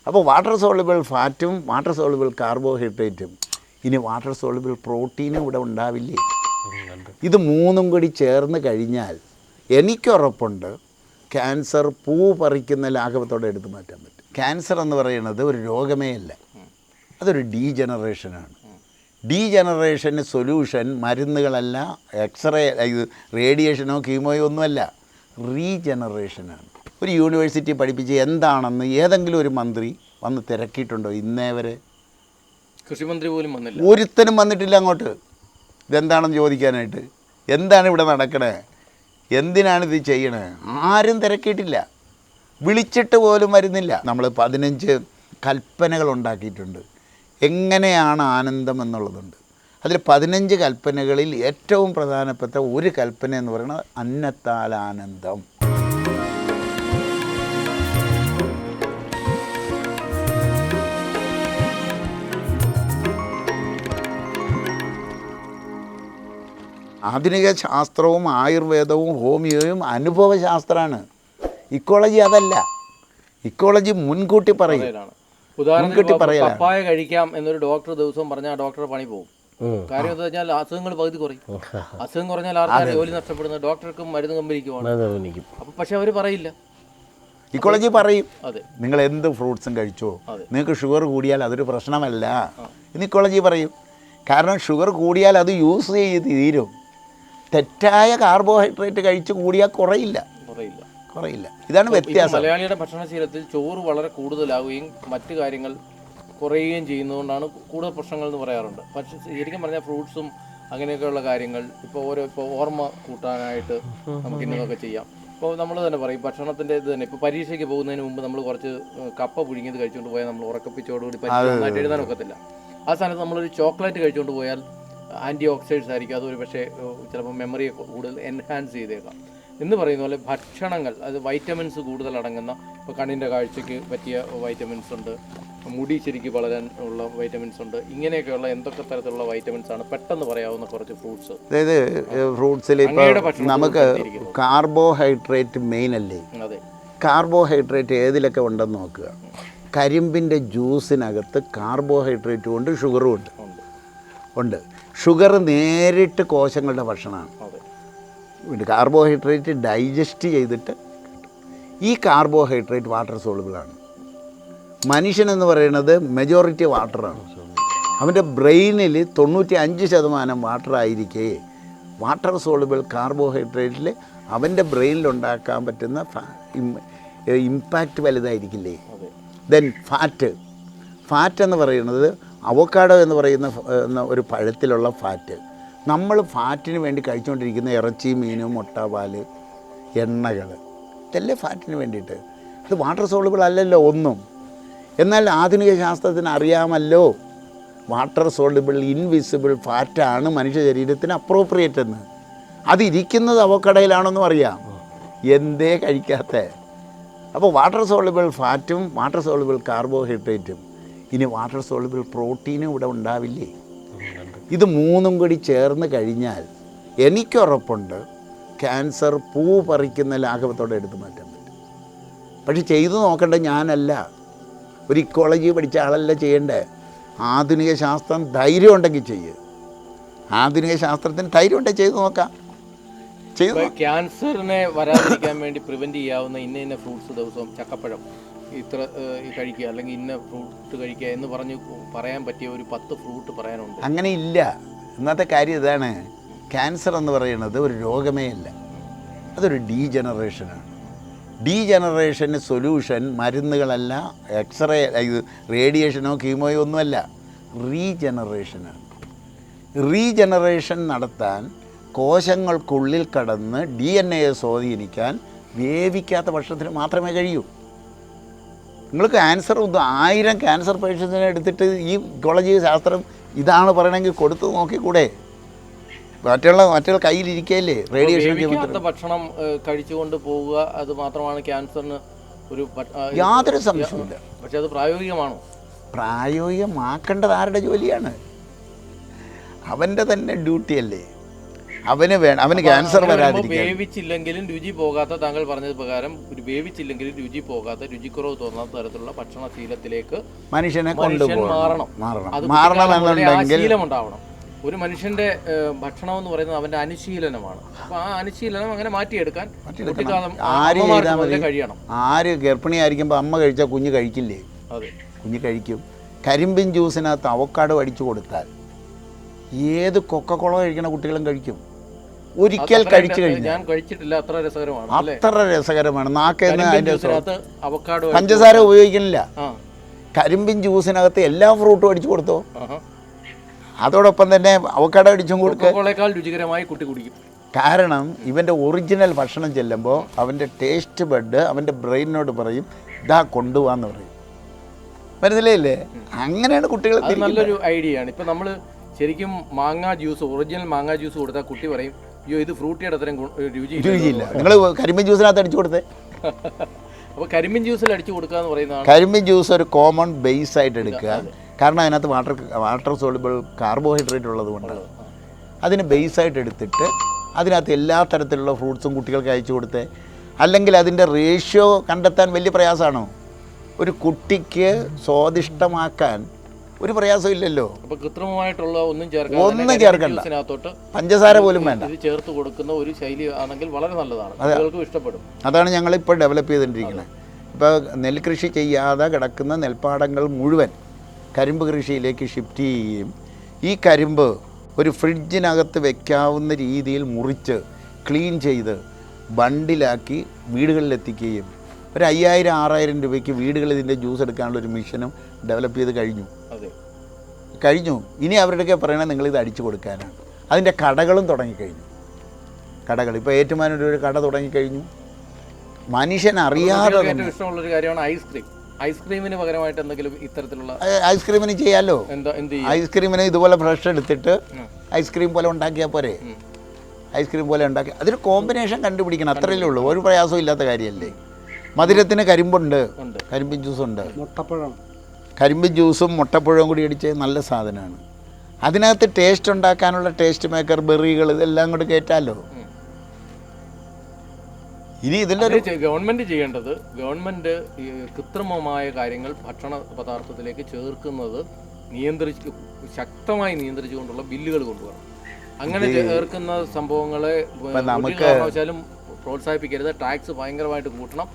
അപ്പോൾ water soluble ഫാറ്റും water soluble കാർബോഹൈഡ്രേറ്റും ഇനി water soluble പ്രോട്ടീനും ഇവിടെ ഉണ്ടാവില്ലേ? ഇത് മൂന്നും കൂടി ചേർന്ന് കഴിഞ്ഞാൽ എനിക്കുറപ്പുണ്ട് ക്യാൻസർ പൂ പറിക്കുന്ന ലാഘവത്തോടെ എടുത്തു മാറ്റാൻ പറ്റും. ക്യാൻസർ എന്ന് പറയുന്നത് ഒരു രോഗമേ അല്ല, അതൊരു ഡീജനറേഷനാണ്. ഡീജനറേഷന് സൊല്യൂഷൻ മരുന്നുകളല്ല, എക്സ്റേ, റേഡിയേഷനോ കീമോയോ ഒന്നുമല്ല, റീജനറേഷനാണ്. ഒരു യൂണിവേഴ്സിറ്റി പഠിപ്പിച്ച് എന്താണെന്ന് ഏതെങ്കിലും ഒരു മന്ത്രി വന്ന് തിരക്കിയിട്ടുണ്ടോ ഇന്നേ വരെ? കൃഷിമന്ത്രി പോലും വന്നില്ല, ഒരുത്തനും വന്നിട്ടില്ല അങ്ങോട്ട് ഇതെന്താണെന്ന് ചോദിക്കാനായിട്ട്. എന്താണ് ഇവിടെ നടക്കണേ, എന്തിനാണിത് ചെയ്യണേ, ആരും തിരക്കിയിട്ടില്ല, വിളിച്ചിട്ട് പോലും വരുന്നില്ല. നമ്മൾ 15 കൽപ്പനകൾ ഉണ്ടാക്കിയിട്ടുണ്ട് എങ്ങനെയാണ് ആനന്ദം എന്നുള്ളതുണ്ട്. അതിൽ 15 കൽപ്പനകളിൽ ഏറ്റവും പ്രധാനപ്പെട്ട ഒരു കൽപ്പന എന്ന് പറയുന്നത് അന്നത്താൽ ആനന്ദം. ആധുനിക ശാസ്ത്രവും ആയുർവേദവും ഹോമിയോയും അനുഭവശാസ്ത്രമാണ്. ഇക്കോളജി അതല്ല. ഇക്കോളജി മുൻകൂട്ടി പറയും. ഉദാഹരണത്തിന് പപ്പായ കഴിക്കാം എന്നൊരു ഡോക്ടർ ദിവസവും പറഞ്ഞാൽ ഡോക്ടറുടെ പണി പോകും. കാര്യം എന്താ വെച്ചാൽ അസുഖങ്ങൾ പകുതി കുറയും. അസുഖം കുറഞ്ഞാൽ ആർക്കാണ് ജോലി നഷ്ടപ്പെടുന്നത്? ഡോക്ടർക്കും മരുന്ന് കമ്പനിക്കുമാണ്. അപ്പം പക്ഷെ അവർ പറയില്ല. ഇക്കോളജി പറയും, അതെ, നിങ്ങൾ എന്ത് ഫ്രൂട്ട്സും കഴിച്ചോ, നിങ്ങൾക്ക് ഷുഗർ കൂടിയാൽ അതൊരു പ്രശ്നമല്ല എന്ന് ഇക്കോളജി പറയും. കാരണം ഷുഗർ കൂടിയാൽ അത് യൂസ് ചെയ്ത് തീരും. തെറ്റായ കാർബോഹൈഡ്രേറ്റ് കഴിച്ച് കൂടിയാൽ കുറയില്ല. ഇതാണ് വ്യത്യാസം. മലയാളിയുടെ ഭക്ഷണശീലത്തിൽ ചോറ് വളരെ കൂടുതലാവുകയും മറ്റു കാര്യങ്ങൾ കുറയുകയും ചെയ്യുന്നതുകൊണ്ടാണ് കൂടുതൽ പ്രശ്നങ്ങൾ എന്ന് പറയാറുണ്ട്. പക്ഷേ ശരിക്കും പറഞ്ഞാൽ ഫ്രൂട്ട്സും അങ്ങനെയൊക്കെയുള്ള കാര്യങ്ങൾ ഇപ്പോൾ ഓർമ്മ കൂട്ടാനായിട്ട് നമുക്ക് ഇന്നതൊക്കെ ചെയ്യാം. ഇപ്പോൾ നമ്മൾ തന്നെ പറയും ഭക്ഷണത്തിൻ്റെ ഇത് തന്നെ. ഇപ്പോൾ പരീക്ഷയ്ക്ക് പോകുന്നതിന് മുമ്പ് നമ്മൾ കുറച്ച് കപ്പ പുഴുങ്ങിയത് കഴിച്ചുകൊണ്ട് പോയാൽ നമ്മൾ ഉറക്കപ്പിച്ചോടുകൂടി പരീക്ഷ നന്നായിട്ട് എഴുതാൻ ഒക്കത്തില്ല. ആ സ്ഥാനത്ത് നമ്മളൊരു ചോക്ലേറ്റ് കഴിച്ചുകൊണ്ട് പോയാൽ ആൻറ്റി ഓക്സിഡൻസ് ആയിരിക്കും, അതൊരു പക്ഷേ ചിലപ്പോൾ മെമ്മറിയെ കൂടുതൽ എൻഹാൻസ് ചെയ്തേക്കാം എന്ന് പറയുന്ന പോലെ ഭക്ഷണങ്ങൾ, അത് വൈറ്റമിൻസ് കൂടുതൽ അടങ്ങുന്ന, ഇപ്പോൾ കണ്ണിൻ്റെ കാഴ്ചയ്ക്ക് പറ്റിയ വൈറ്റമിൻസ് ഉണ്ട്, മുടി ശരിക്ക് വളരാൻ ഉള്ള വൈറ്റമിൻസ് ഉണ്ട്, ഇങ്ങനെയൊക്കെയുള്ള എന്തൊക്കെ തരത്തിലുള്ള വൈറ്റമിൻസ് ആണ് പെട്ടെന്ന് പറയാവുന്ന കുറച്ച് ഫ്രൂട്ട്സ്. അതായത് ഫ്രൂട്ട്സിൽ നമുക്ക് കാർബോഹൈഡ്രേറ്റ് മെയിൻ അല്ലേ? അതെ, കാർബോഹൈഡ്രേറ്റ് ഏതിലൊക്കെ ഉണ്ടെന്ന് നോക്കുക. കരിമ്പിൻ്റെ ജ്യൂസിനകത്ത് കാർബോഹൈഡ്രേറ്റും ഉണ്ട്, ഷുഗറും ഉണ്ട്. ഷുഗർ നേരിട്ട് കോശങ്ങളുടെ ഭക്ഷണമാണ്. കാർബോഹൈഡ്രേറ്റ് ഡൈജസ്റ്റ് ചെയ്തിട്ട് ഈ കാർബോഹൈഡ്രേറ്റ് വാട്ടർ സോളുബിളാണ്. മനുഷ്യനെന്ന് പറയുന്നത് മെജോറിറ്റി വാട്ടറാണ്. അവൻ്റെ ബ്രെയിനിൽ 95% വാട്ടറായിരിക്കെ വാട്ടർ സോളുബിൾ കാർബോഹൈഡ്രേറ്റിൽ അവൻ്റെ ബ്രെയിനിലുണ്ടാക്കാൻ പറ്റുന്ന ഇമ്പാക്റ്റ് വലുതായിരിക്കില്ലേ? ദെൻ ഫാറ്റ് എന്ന് പറയുന്നത് അവോക്കാഡോ എന്ന് പറയുന്ന ഒരു പഴത്തിലുള്ള ഫാറ്റ്. നമ്മൾ ഫാറ്റിന് വേണ്ടി കഴിച്ചുകൊണ്ടിരിക്കുന്ന ഇറച്ചി, മീനും, മുട്ട, പാല്, എണ്ണകൾ, ഇതല്ലേ ഫാറ്റിന് വേണ്ടിയിട്ട്. ഇത് വാട്ടർ സോളുബിൾ അല്ലല്ലോ ഒന്നും. എന്നാൽ ആധുനിക ശാസ്ത്രത്തിന് അറിയാമല്ലോ വാട്ടർ സോളുബിൾ ഇൻവിസിബിൾ ഫാറ്റാണ് മനുഷ്യ ശരീരത്തിന് അപ്രോപ്രിയേറ്റ് എന്ന്. അതിരിക്കുന്നത് അവോക്കാഡോയിലാണെന്നും അറിയാം. എന്തേ കഴിക്കാത്ത? അപ്പോൾ വാട്ടർ സോളുബിൾ ഫാറ്റും വാട്ടർ സോളുബിൾ കാർബോഹൈഡ്രേറ്റും ഇനി വാട്ടർ സോളുബിൾ പ്രോട്ടീനും ഇവിടെ ഉണ്ടാവില്ലേ? ഇത് മൂന്നും കൂടി ചേർന്ന് കഴിഞ്ഞാൽ എനിക്കുറപ്പുണ്ട് ക്യാൻസർ പൂ പറിക്കുന്ന ലാഘവത്തോടെ എടുത്തു മാറ്റാൻ പറ്റും. പക്ഷെ ചെയ്തു നോക്കേണ്ടത് ഞാനല്ല, ഒരു ഇക്കോളജി പഠിച്ച ആളല്ല ചെയ്യേണ്ടേ. ആധുനിക ശാസ്ത്രം ധൈര്യം ഉണ്ടെങ്കിൽ ചെയ്യുക. ആധുനിക ശാസ്ത്രത്തിന് ധൈര്യം ഉണ്ടെങ്കിൽ ചെയ്തു നോക്കാം. ക്യാൻസറിനെ വരാതിരിക്കാൻ വേണ്ടി പ്രിവെൻറ്റ് ചെയ്യാവുന്ന ഇന്ന ഫ്രൂട്ട്സ് ദിവസവും ചക്കപ്പഴം ഇത്ര കഴിക്കുക, അല്ലെങ്കിൽ ഇന്ന ഫ്രൂട്ട് കഴിക്കുക എന്ന് പറയാൻ പറ്റിയ ഒരു 10 ഫ്രൂട്ട് പറയാനുണ്ട്. അങ്ങനെ ഇല്ല. ഇന്നത്തെ കാര്യം ഇതാണ്, ക്യാൻസർ എന്ന് പറയുന്നത് ഒരു രോഗമേ അല്ല, അതൊരു ഡീജനറേഷനാണ്. ഡീജനറേഷന് സൊല്യൂഷൻ മരുന്നുകളല്ല, എക്സ്റേ, റേഡിയേഷനോ കീമോയോ ഒന്നുമല്ല, റീജനറേഷനാണ്. റീജനറേഷൻ നടത്താൻ കോശങ്ങൾക്കുള്ളിൽ കടന്ന് DNA സ്വാധീനിക്കാൻ വേവിക്കാത്ത ഭക്ഷണത്തിന് മാത്രമേ കഴിയൂ. നിങ്ങൾ ക്യാൻസർ 1000 ക്യാൻസർ പേഷ്യൻസിനെ എടുത്തിട്ട് ഈ ഇക്കോളജി ശാസ്ത്രം ഇതാണ് പറയണമെങ്കിൽ കൊടുത്തു നോക്കിക്കൂടെ? മറ്റുള്ള കയ്യിലിരിക്കല്ലേ റേഡിയേഷൻ. ഭക്ഷണം കഴിച്ചുകൊണ്ട് പോവുക, അത് മാത്രമാണ് ക്യാൻസറിന് ഒരു യാതൊരു സംശയമില്ല. പക്ഷെ അത് പ്രായോഗികമാണോ? പ്രായോഗികമാക്കേണ്ടത് ആരുടെ ജോലിയാണ്? അവൻ്റെ തന്നെ ഡ്യൂട്ടിയല്ലേ. അവന് ക്യാൻസർ വരാതിരിക്കാൻ. വേവിച്ചില്ലെങ്കിലും രുചി പോകാത്ത, താങ്കൾ പറഞ്ഞത് പ്രകാരം വേവിച്ചില്ലെങ്കിലും രുചി പോകാത്ത, രുചിക്കുറവ് തോന്നാത്ത തരത്തിലുള്ള ഭക്ഷണശീലത്തിലേക്ക് മനുഷ്യനെ മാറണം. മാറണമെന്നുണ്ടെങ്കിൽ ശീലം ഉണ്ടാവണം. ഒരു മനുഷ്യന്റെ ഭക്ഷണം എന്ന് പറയുന്നത് അവന്റെ അനുശീലനമാണ്. അപ്പൊ ആ അനുശീലനം അങ്ങനെ മാറ്റിയെടുക്കാൻ കഴിയണം. ആര് ഗർഭിണിയായിരിക്കുമ്പോൾ അമ്മ കഴിച്ചാൽ കുഞ്ഞ് കഴിക്കില്ലേ? അതെ, കുഞ്ഞ് കഴിക്കും. കരിമ്പിൻ ജ്യൂസിനകത്ത് അവക്കാഡോ അടിച്ചു കൊടുത്താൽ ഏത് കൊക്കക്കോള കഴിക്കുന്ന കുട്ടികളും കഴിക്കും. ഒരിക്കൽ കഴിച്ചു കഴിഞ്ഞാൽ. ഞാൻ കഴിച്ചിട്ടില്ല, അത്ര രസകരമാണ്. അത്ര രസകരമാണ്. നാക്കേന്ന് അതിന്റെ അവക്കാഡോ പഞ്ചസാര ഉപയോഗിക്കുന്നില്ല. കരിമ്പിൻ ജ്യൂസിനകത്ത് എല്ലാ ഫ്രൂട്ടും അടിച്ചു കൊടുത്തോ. അതോടൊപ്പം തന്നെ അവക്കാഡോ അടിച്ചും കൊടുക്കുക. രുചികരമായി കുട്ടി കുടിക്കും. കാരണം ഇവൻ്റെ ഒറിജിനൽ ഭക്ഷണം ചെല്ലുമ്പോൾ അവൻ്റെ ടേസ്റ്റ് ബഡ് അവൻ്റെ ബ്രെയിനോട് പറയും ഇതാ കൊണ്ടുപോകാന്ന് പറയും. മനസ്സിലായില്ലേ? അങ്ങനെയാണ് കുട്ടികൾ. നല്ലൊരു ഐഡിയ ആണ്. ഇപ്പം നമ്മൾ ശരിക്കും മാങ്ങാ ജ്യൂസ്, ഒറിജിനൽ മാങ്ങാ ജ്യൂസ് കൊടുത്താൽ കുട്ടി പറയും അയ്യോ ഇത് ഫ്രൂട്ടിയുടെ അത്രയും രുചിയില്ല. നിങ്ങൾ കരിമ്പിൻ ജ്യൂസിനകത്ത് അടിച്ചു കൊടുത്തേ. അപ്പോൾ കരിമ്പിൻ ജ്യൂസിൽ അടിച്ചു കൊടുക്കുക എന്ന് പറയുന്നതാണ്. കരിമ്പിൻ ജ്യൂസ് ഒരു കോമൺ ബേസ് ആയിട്ട് എടുക്കുക. കാരണം അതിനകത്ത് വാട്ടർ സോളുബിൾ കാർബോഹൈഡ്രേറ്റ് ഉള്ളത് കൊണ്ട് അതിന് ബേസായിട്ട് എടുത്തിട്ട് അതിനകത്ത് എല്ലാ തരത്തിലുള്ള ഫ്രൂട്ട്സും കുട്ടികൾക്ക് അയച്ചു കൊടുത്തേ. അല്ലെങ്കിൽ അതിൻ്റെ റേഷ്യോ കണ്ടെത്താൻ വലിയ പ്രയാസമാണോ? ഒരു കുട്ടിക്ക് സ്വാദിഷ്ടമാക്കാൻ ഒരു പ്രയാസമില്ലല്ലോ. അപ്പോൾ കൃത്രിമമായിട്ടുള്ള ഒന്നും ചേർക്കണ്ട, പഞ്ചസാര പോലും വേണ്ട. ഇത് ചേർത്ത് കൊടുക്കുന്ന ഒരു ശൈലി ആണെങ്കിൽ വളരെ നല്ലതാണ്, കുട്ടികൾക്കും ഇഷ്ടപ്പെടും. അതാണ് ഞങ്ങളിപ്പോൾ ഡെവലപ്പ് ചെയ്തുകൊണ്ടിരിക്കുന്നത്. ഇപ്പോൾ നെൽകൃഷി ചെയ്യാതെ കിടക്കുന്ന നെൽപ്പാടങ്ങൾ മുഴുവൻ കരിമ്പ് കൃഷിയിലേക്ക് ഷിഫ്റ്റ് ചെയ്യുകയും ഈ കരിമ്പ് ഒരു ഫ്രിഡ്ജിനകത്ത് വെക്കാവുന്ന രീതിയിൽ മുറിച്ച് ക്ലീൻ ചെയ്ത് ബണ്ടിലാക്കി വീടുകളിലെത്തിക്കുകയും ഒരു 5000-6000 രൂപയ്ക്ക് വീടുകളിൽ ഇതിൻ്റെ ജ്യൂസ് എടുക്കാനുള്ള ഒരു മിഷനും ഡെവലപ്പ് ചെയ്ത് കഴിഞ്ഞു. ഇനി അവരുടെയൊക്കെ പറയണത് നിങ്ങളിത് അടിച്ചു കൊടുക്കാനാണ്. അതിൻ്റെ കടകളും തുടങ്ങിക്കഴിഞ്ഞു. കടകൾ ഇപ്പോൾ ഏറ്റുമാനൂർ കട തുടങ്ങിക്കഴിഞ്ഞു. മനുഷ്യൻ അറിയാതെ ഏറ്റവും ഇഷ്ടമുള്ളൊരു കാര്യമാണ് ഐസ്ക്രീം. ഐസ്ക്രീമിന് പകരമായിട്ട് എന്തെങ്കിലും ഇത്തരത്തിലുള്ള ഐസ്ക്രീമിന് ചെയ്യാമല്ലോ. ഐസ്ക്രീമിന് ഇതുപോലെ ഫ്രഷ് എടുത്തിട്ട് ഐസ്ക്രീം പോലെ ഉണ്ടാക്കിയാൽ പോരെ. ഐസ്ക്രീം പോലെ ഉണ്ടാക്കി അതൊരു കോമ്പിനേഷൻ കണ്ടുപിടിക്കണം. അത്രയല്ലേ ഉള്ളൂ. ഒരു പ്രയാസവും ഇല്ലാത്ത കാര്യമല്ലേ. മധുരത്തിന് കരിമ്പുണ്ട്, കരിമ്പിൻ ജ്യൂസുണ്ട്, കരിമ്പിൻ ജ്യൂസും മുട്ടപ്പഴവും കൂടി അടിച്ച് നല്ല സാധനമാണ്. അതിനകത്ത് ടേസ്റ്റ് ഉണ്ടാക്കാനുള്ള ടേസ്റ്റ് മേക്കർ, ബെറികൾ ഇതെല്ലാം കൂടി കയറ്റാമല്ലോ. ഇനി ഇതിൻ്റെ ഗവൺമെന്റ് ചെയ്യേണ്ടത്, ഗവൺമെന്റ് കൃത്രിമമായ കാര്യങ്ങൾ ഭക്ഷണ പദാർത്ഥത്തിലേക്ക് ചേർക്കുന്നത് ശക്തമായി നിയന്ത്രിച്ചുകൊണ്ടുള്ള ബില്ലുകൾ കൊണ്ടുവരണം. അങ്ങനെ ചേർക്കുന്ന സംഭവങ്ങളെ കാരണവശാലും പ്രോത്സാഹിപ്പിക്കരുത്. ടാക്സ് ഭയങ്കരമായിട്ട് കൂട്ടണം.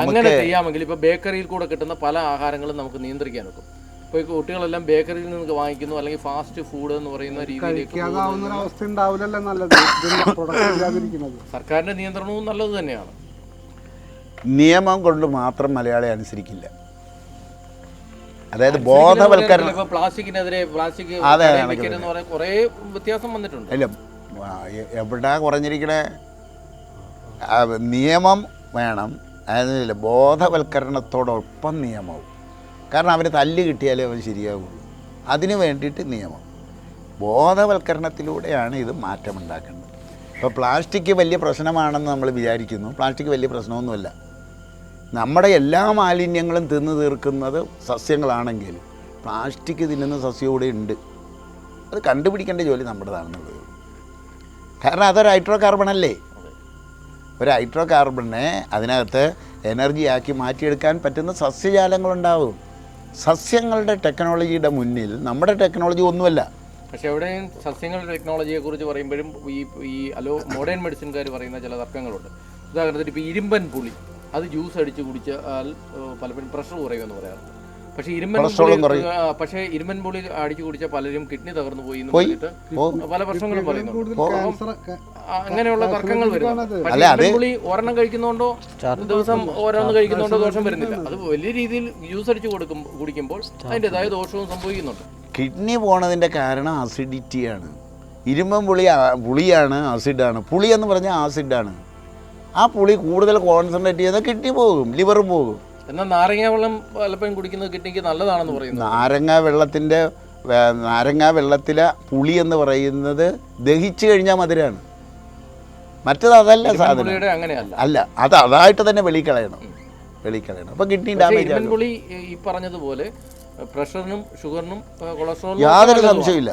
അങ്ങനെ ചെയ്യാമെങ്കിൽ ഇപ്പോൾ ബേക്കറിയിൽ കൂടെ കിട്ടുന്ന പല ആഹാരങ്ങളും നമുക്ക് നിയന്ത്രിക്കാൻ ഒക്കും. ഇപ്പോൾ ഈ കുട്ടികളെല്ലാം ബേക്കറിയിൽ നിന്ന് വാങ്ങിക്കുന്നു, അല്ലെങ്കിൽ ഫാസ്റ്റ് ഫുഡ് എന്ന് പറയുന്ന രീതിയിലേക്ക് സർക്കാരിന്റെ നിയന്ത്രണവും നല്ലത് തന്നെയാണ്. നിയമം കൊണ്ട് മാത്രം മലയാളി അനുസരിക്കില്ല. അതായത് ബോധവൽക്കരണം. പ്ലാസ്റ്റിക്കിനെതിരെ പ്ലാസ്റ്റിക് കുറേ വ്യത്യാസം വന്നിട്ടുണ്ട്. അല്ല, എവിടെ കുറഞ്ഞിരിക്കണേ? നിയമം വേണം. അതായത് ബോധവൽക്കരണത്തോടൊപ്പം നിയമവും. കാരണം അവന് തല്ല് കിട്ടിയാലേ അവൻ ശരിയാവുള്ളൂ. അതിന് വേണ്ടിയിട്ട് നിയമം, ബോധവൽക്കരണത്തിലൂടെയാണ് ഇത് മാറ്റമുണ്ടാക്കേണ്ടത്. ഇപ്പോൾ പ്ലാസ്റ്റിക് വലിയ പ്രശ്നമാണെന്ന് നമ്മൾ വിചാരിക്കുന്നു. പ്ലാസ്റ്റിക് വലിയ പ്രശ്നമൊന്നുമല്ല. നമ്മുടെ എല്ലാ മാലിന്യങ്ങളും തിന്നു തീർക്കുന്നത് സസ്യങ്ങളാണെങ്കിൽ പ്ലാസ്റ്റിക് തിന്നുന്ന സസ്യം കൂടെ ഉണ്ട്. അത് കണ്ടുപിടിക്കേണ്ട ജോലി നമ്മുടേതാണെന്നുള്ളത്. കാരണം അതൊരു ഹൈഡ്രോ കാർബണല്ലേ. ഒരു ഹൈഡ്രോ കാർബണിനെ അതിനകത്ത് എനർജി ആക്കി മാറ്റിയെടുക്കാൻ പറ്റുന്ന സസ്യജാലങ്ങളുണ്ടാവും. സസ്യങ്ങളുടെ ടെക്നോളജിയുടെ മുന്നിൽ നമ്മുടെ ടെക്നോളജി ഒന്നുമല്ല. പക്ഷെ എവിടെയും സസ്യങ്ങളുടെ ടെക്നോളജിയെ കുറിച്ച് പറയുമ്പോഴും ഈ മോഡേൺ മെഡിസിൻകാർ പറയുന്ന ചില തർക്കങ്ങളുണ്ട്. ഉദാഹരണത്തിന് ഇപ്പോൾ ഇരുമ്പൻ പുളി അത് ജ്യൂസ് അടിച്ച് കുടിച്ചാൽ പലപ്പോഴും പ്രഷർ കുറയുമെന്ന് പറയാറുണ്ട്. പക്ഷേ ഇരുമ്പൻ പുളി അടിച്ചു കുടിച്ചാൽ പലരും കിഡ്നി തകർന്നു പോയി എന്ന് പറഞ്ഞിട്ട് പല പ്രശ്നങ്ങളും പറയുന്നു. അങ്ങനെയുള്ള തർക്കങ്ങൾ വരുന്നു. പക്ഷേ ഇരുമ്പൻ പുളി ഒരെണ്ണം കഴിക്കുന്നതുകൊണ്ടോ ദിവസം ഓരോന്ന് കഴിക്കുന്നതുകൊണ്ടോ ദോഷം വരുന്നില്ല. അത് വലിയ രീതിയിൽ ജ്യൂസ് അടിച്ച് കുടിക്കുമ്പോൾ അതിൻ്റെതായ ദോഷവും സംഭവിക്കുന്നുണ്ട്. കിഡ്നി പോണതിൻ്റെ കാരണം അസിഡിറ്റിയാണ്. ഇരുമ്പൻ പുളിയാണ്, ആസിഡാണ്. പുളി എന്ന് പറഞ്ഞാൽ ആസിഡാണ്. ആ പുളി കൂടുതൽ കോൺസെൻട്രേറ്റ് ചെയ്താൽ കിഡ്നി പോകും, ലിവർ പോകും. എന്നാൽ നാരങ്ങ വെള്ളം പലപ്പോഴും കുടിക്കുന്നത് കിഡ്നിക്ക് നല്ലതാണെന്ന് പറയുന്നു. നാരങ്ങ വെള്ളത്തിലെ പുളി എന്ന് പറയുന്നത് ദഹിച്ചു കഴിഞ്ഞാൽ മധുരമാണ്. മറ്റത് അതല്ല സാധനം. അല്ല, അത് അതായിട്ട് തന്നെ വെളിക്കളയണം. അപ്പോൾ കിഡ്നി ഡാമേജ് ആണ്. പുളി ഈ പറഞ്ഞതുപോലെ പ്രഷറിനും ഷുഗറിനും കൊളസ്ട്രോളിനും യാതൊരു സംശയമില്ല.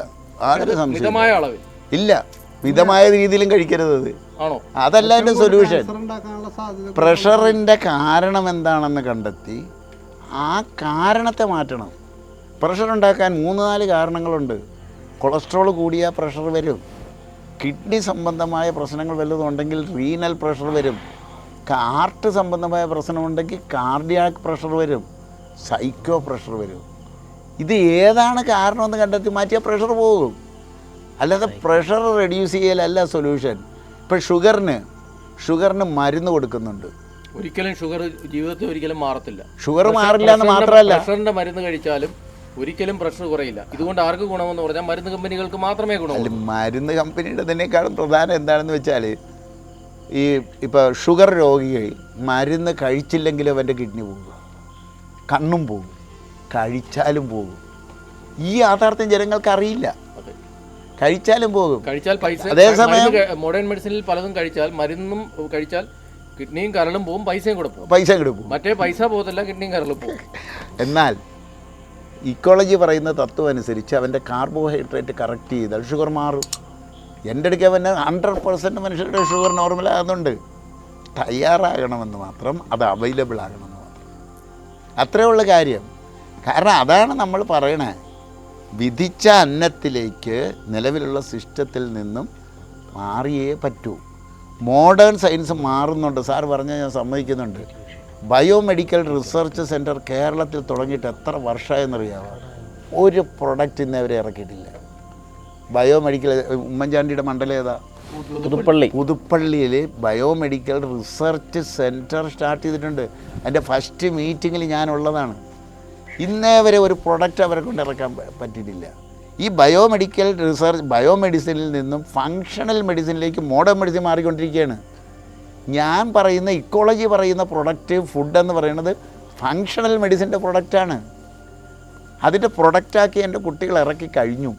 മിതമായ അളവിൽ ഇല്ല. മിതമായ രീതിയിലും കഴിക്കരുത് അത്. ആണോ? അതല്ല അതിൻ്റെ സൊല്യൂഷൻ. ഉണ്ടാക്കാനുള്ള സാധ്യത പ്രഷറിൻ്റെ കാരണം എന്താണെന്ന് കണ്ടെത്തി ആ കാരണത്തെ മാറ്റണം. പ്രഷർ ഉണ്ടാക്കാൻ 3-4 കാരണങ്ങളുണ്ട്. കൊളസ്ട്രോൾ കൂടിയാൽ പ്രഷർ വരും, കിഡ്നി സംബന്ധമായ പ്രശ്നങ്ങൾ വല്ലതും ഉണ്ടെങ്കിൽ റീനൽ പ്രഷർ വരും, ഹാർട്ട് സംബന്ധമായ പ്രശ്നമുണ്ടെങ്കിൽ കാർഡിയാക് പ്രഷർ വരും, സൈക്കോ പ്രഷർ വരും. ഇത് ഏതാണ് കാരണമെന്ന് കണ്ടെത്തി മാറ്റിയാൽ പ്രഷർ പോകും. അല്ലാതെ പ്രഷർ റെഡ്യൂസ് ചെയ്യലല്ല സൊല്യൂഷൻ. ഇപ്പോൾ ഷുഗറിന് മരുന്ന് കൊടുക്കുന്നുണ്ട്. ഒരിക്കലും ഷുഗർ ജീവിതത്തിൽ ഒരിക്കലും മാറത്തില്ല. ഷുഗർ മാറില്ല എന്ന് മാത്രമല്ല, പ്രഷറിന്റെ മരുന്ന് കഴിച്ചാലും ഒരിക്കലും പ്രഷർ കുറയില്ല. ഇതുകൊണ്ട് ആർക്ക് ഗുണമെന്ന് പറഞ്ഞാൽ മരുന്ന് കമ്പനികൾക്ക് മാത്രമേ ഗുണമുള്ളൂ. മരുന്ന് കമ്പനിയുടെ തന്നെക്കാളും പ്രധാനം എന്താണെന്ന് വെച്ചാൽ ഇപ്പോൾ ഷുഗർ രോഗികൾ മരുന്ന് കഴിച്ചില്ലെങ്കിലും അവൻ്റെ കിഡ്നി പോകും, കണ്ണും പോകും, കഴിച്ചാലും പോകും. ഈ യാഥാർത്ഥ്യം ജനങ്ങൾക്ക് അറിയില്ല. കഴിച്ചാലും പോകും, കഴിച്ചാൽ പൈസ. അതേസമയം മോഡേൺ മെഡിസിനിൽ പലതും കഴിച്ചാൽ, മരുന്നും കഴിച്ചാൽ കിഡ്നിയും കരളും പോകും, പൈസയും കൂടെ പോകും. പൈസ കൂടെ പോകും. മറ്റേ പൈസ പോകത്തില്ല, കിഡ്നിയും കരളും പോകും. എന്നാൽ ഇക്കോളജി പറയുന്ന തത്വം അനുസരിച്ച് അവൻ്റെ കാർബോഹൈഡ്രേറ്റ് കറക്റ്റ് ചെയ്താൽ ഷുഗർ മാറും. എൻ്റെ അടുക്ക പിന്നെ 100% മനുഷ്യരുടെ ഷുഗർ നോർമലാകുന്നുണ്ട്. തയ്യാറാകണമെന്ന് മാത്രം, അത് അവൈലബിൾ ആകണമെന്ന് മാത്രം, അത്രേ ഉള്ള കാര്യം. കാരണം അതാണ് നമ്മൾ പറയണേ, വിധിച്ച അന്നത്തിലേക്ക് നിലവിലുള്ള സിസ്റ്റത്തിൽ നിന്നും മാറിയേ പറ്റൂ. മോഡേൺ സയൻസ് മാറുന്നുണ്ട്. സാർ പറഞ്ഞാൽ ഞാൻ സമ്മതിക്കുന്നുണ്ട്. ബയോമെഡിക്കൽ റിസർച്ച് സെൻറ്റർ കേരളത്തിൽ തുടങ്ങിയിട്ട് എത്ര വർഷമായെന്നറിയാമോ? ഒരു പ്രൊഡക്റ്റ് ഇന്നവരെ ഇറക്കിയിട്ടില്ല. ബയോമെഡിക്കൽ ഉമ്മൻചാണ്ടിയുടെ മണ്ഡലം ഏതാ? പുതുപ്പള്ളിയിൽ ബയോമെഡിക്കൽ റിസർച്ച് സെൻറ്റർ സ്റ്റാർട്ട് ചെയ്തിട്ടുണ്ട്. അതിൻ്റെ ഫസ്റ്റ് മീറ്റിങ്ങിൽ ഞാനുള്ളതാണ്. ഇന്നേ വരെ ഒരു പ്രൊഡക്റ്റ് അവരെ കൊണ്ട് ഇറക്കാൻ പറ്റിയിട്ടില്ല. ഈ ബയോമെഡിസിനിൽ നിന്നും ഫങ്ഷണൽ മെഡിസിനിലേക്ക് മോഡേൺ മെഡിസിൻ മാറിക്കൊണ്ടിരിക്കുകയാണ്. ഞാൻ പറയുന്ന ഇക്കോളജി പറയുന്ന പ്രൊഡക്റ്റ് ഫുഡെന്ന് പറയുന്നത് ഫങ്ഷണൽ മെഡിസിൻ്റെ പ്രൊഡക്റ്റാണ്. അതിൻ്റെ പ്രൊഡക്റ്റാക്കി എൻ്റെ കുട്ടികൾ ഇറക്കി കഴിഞ്ഞു.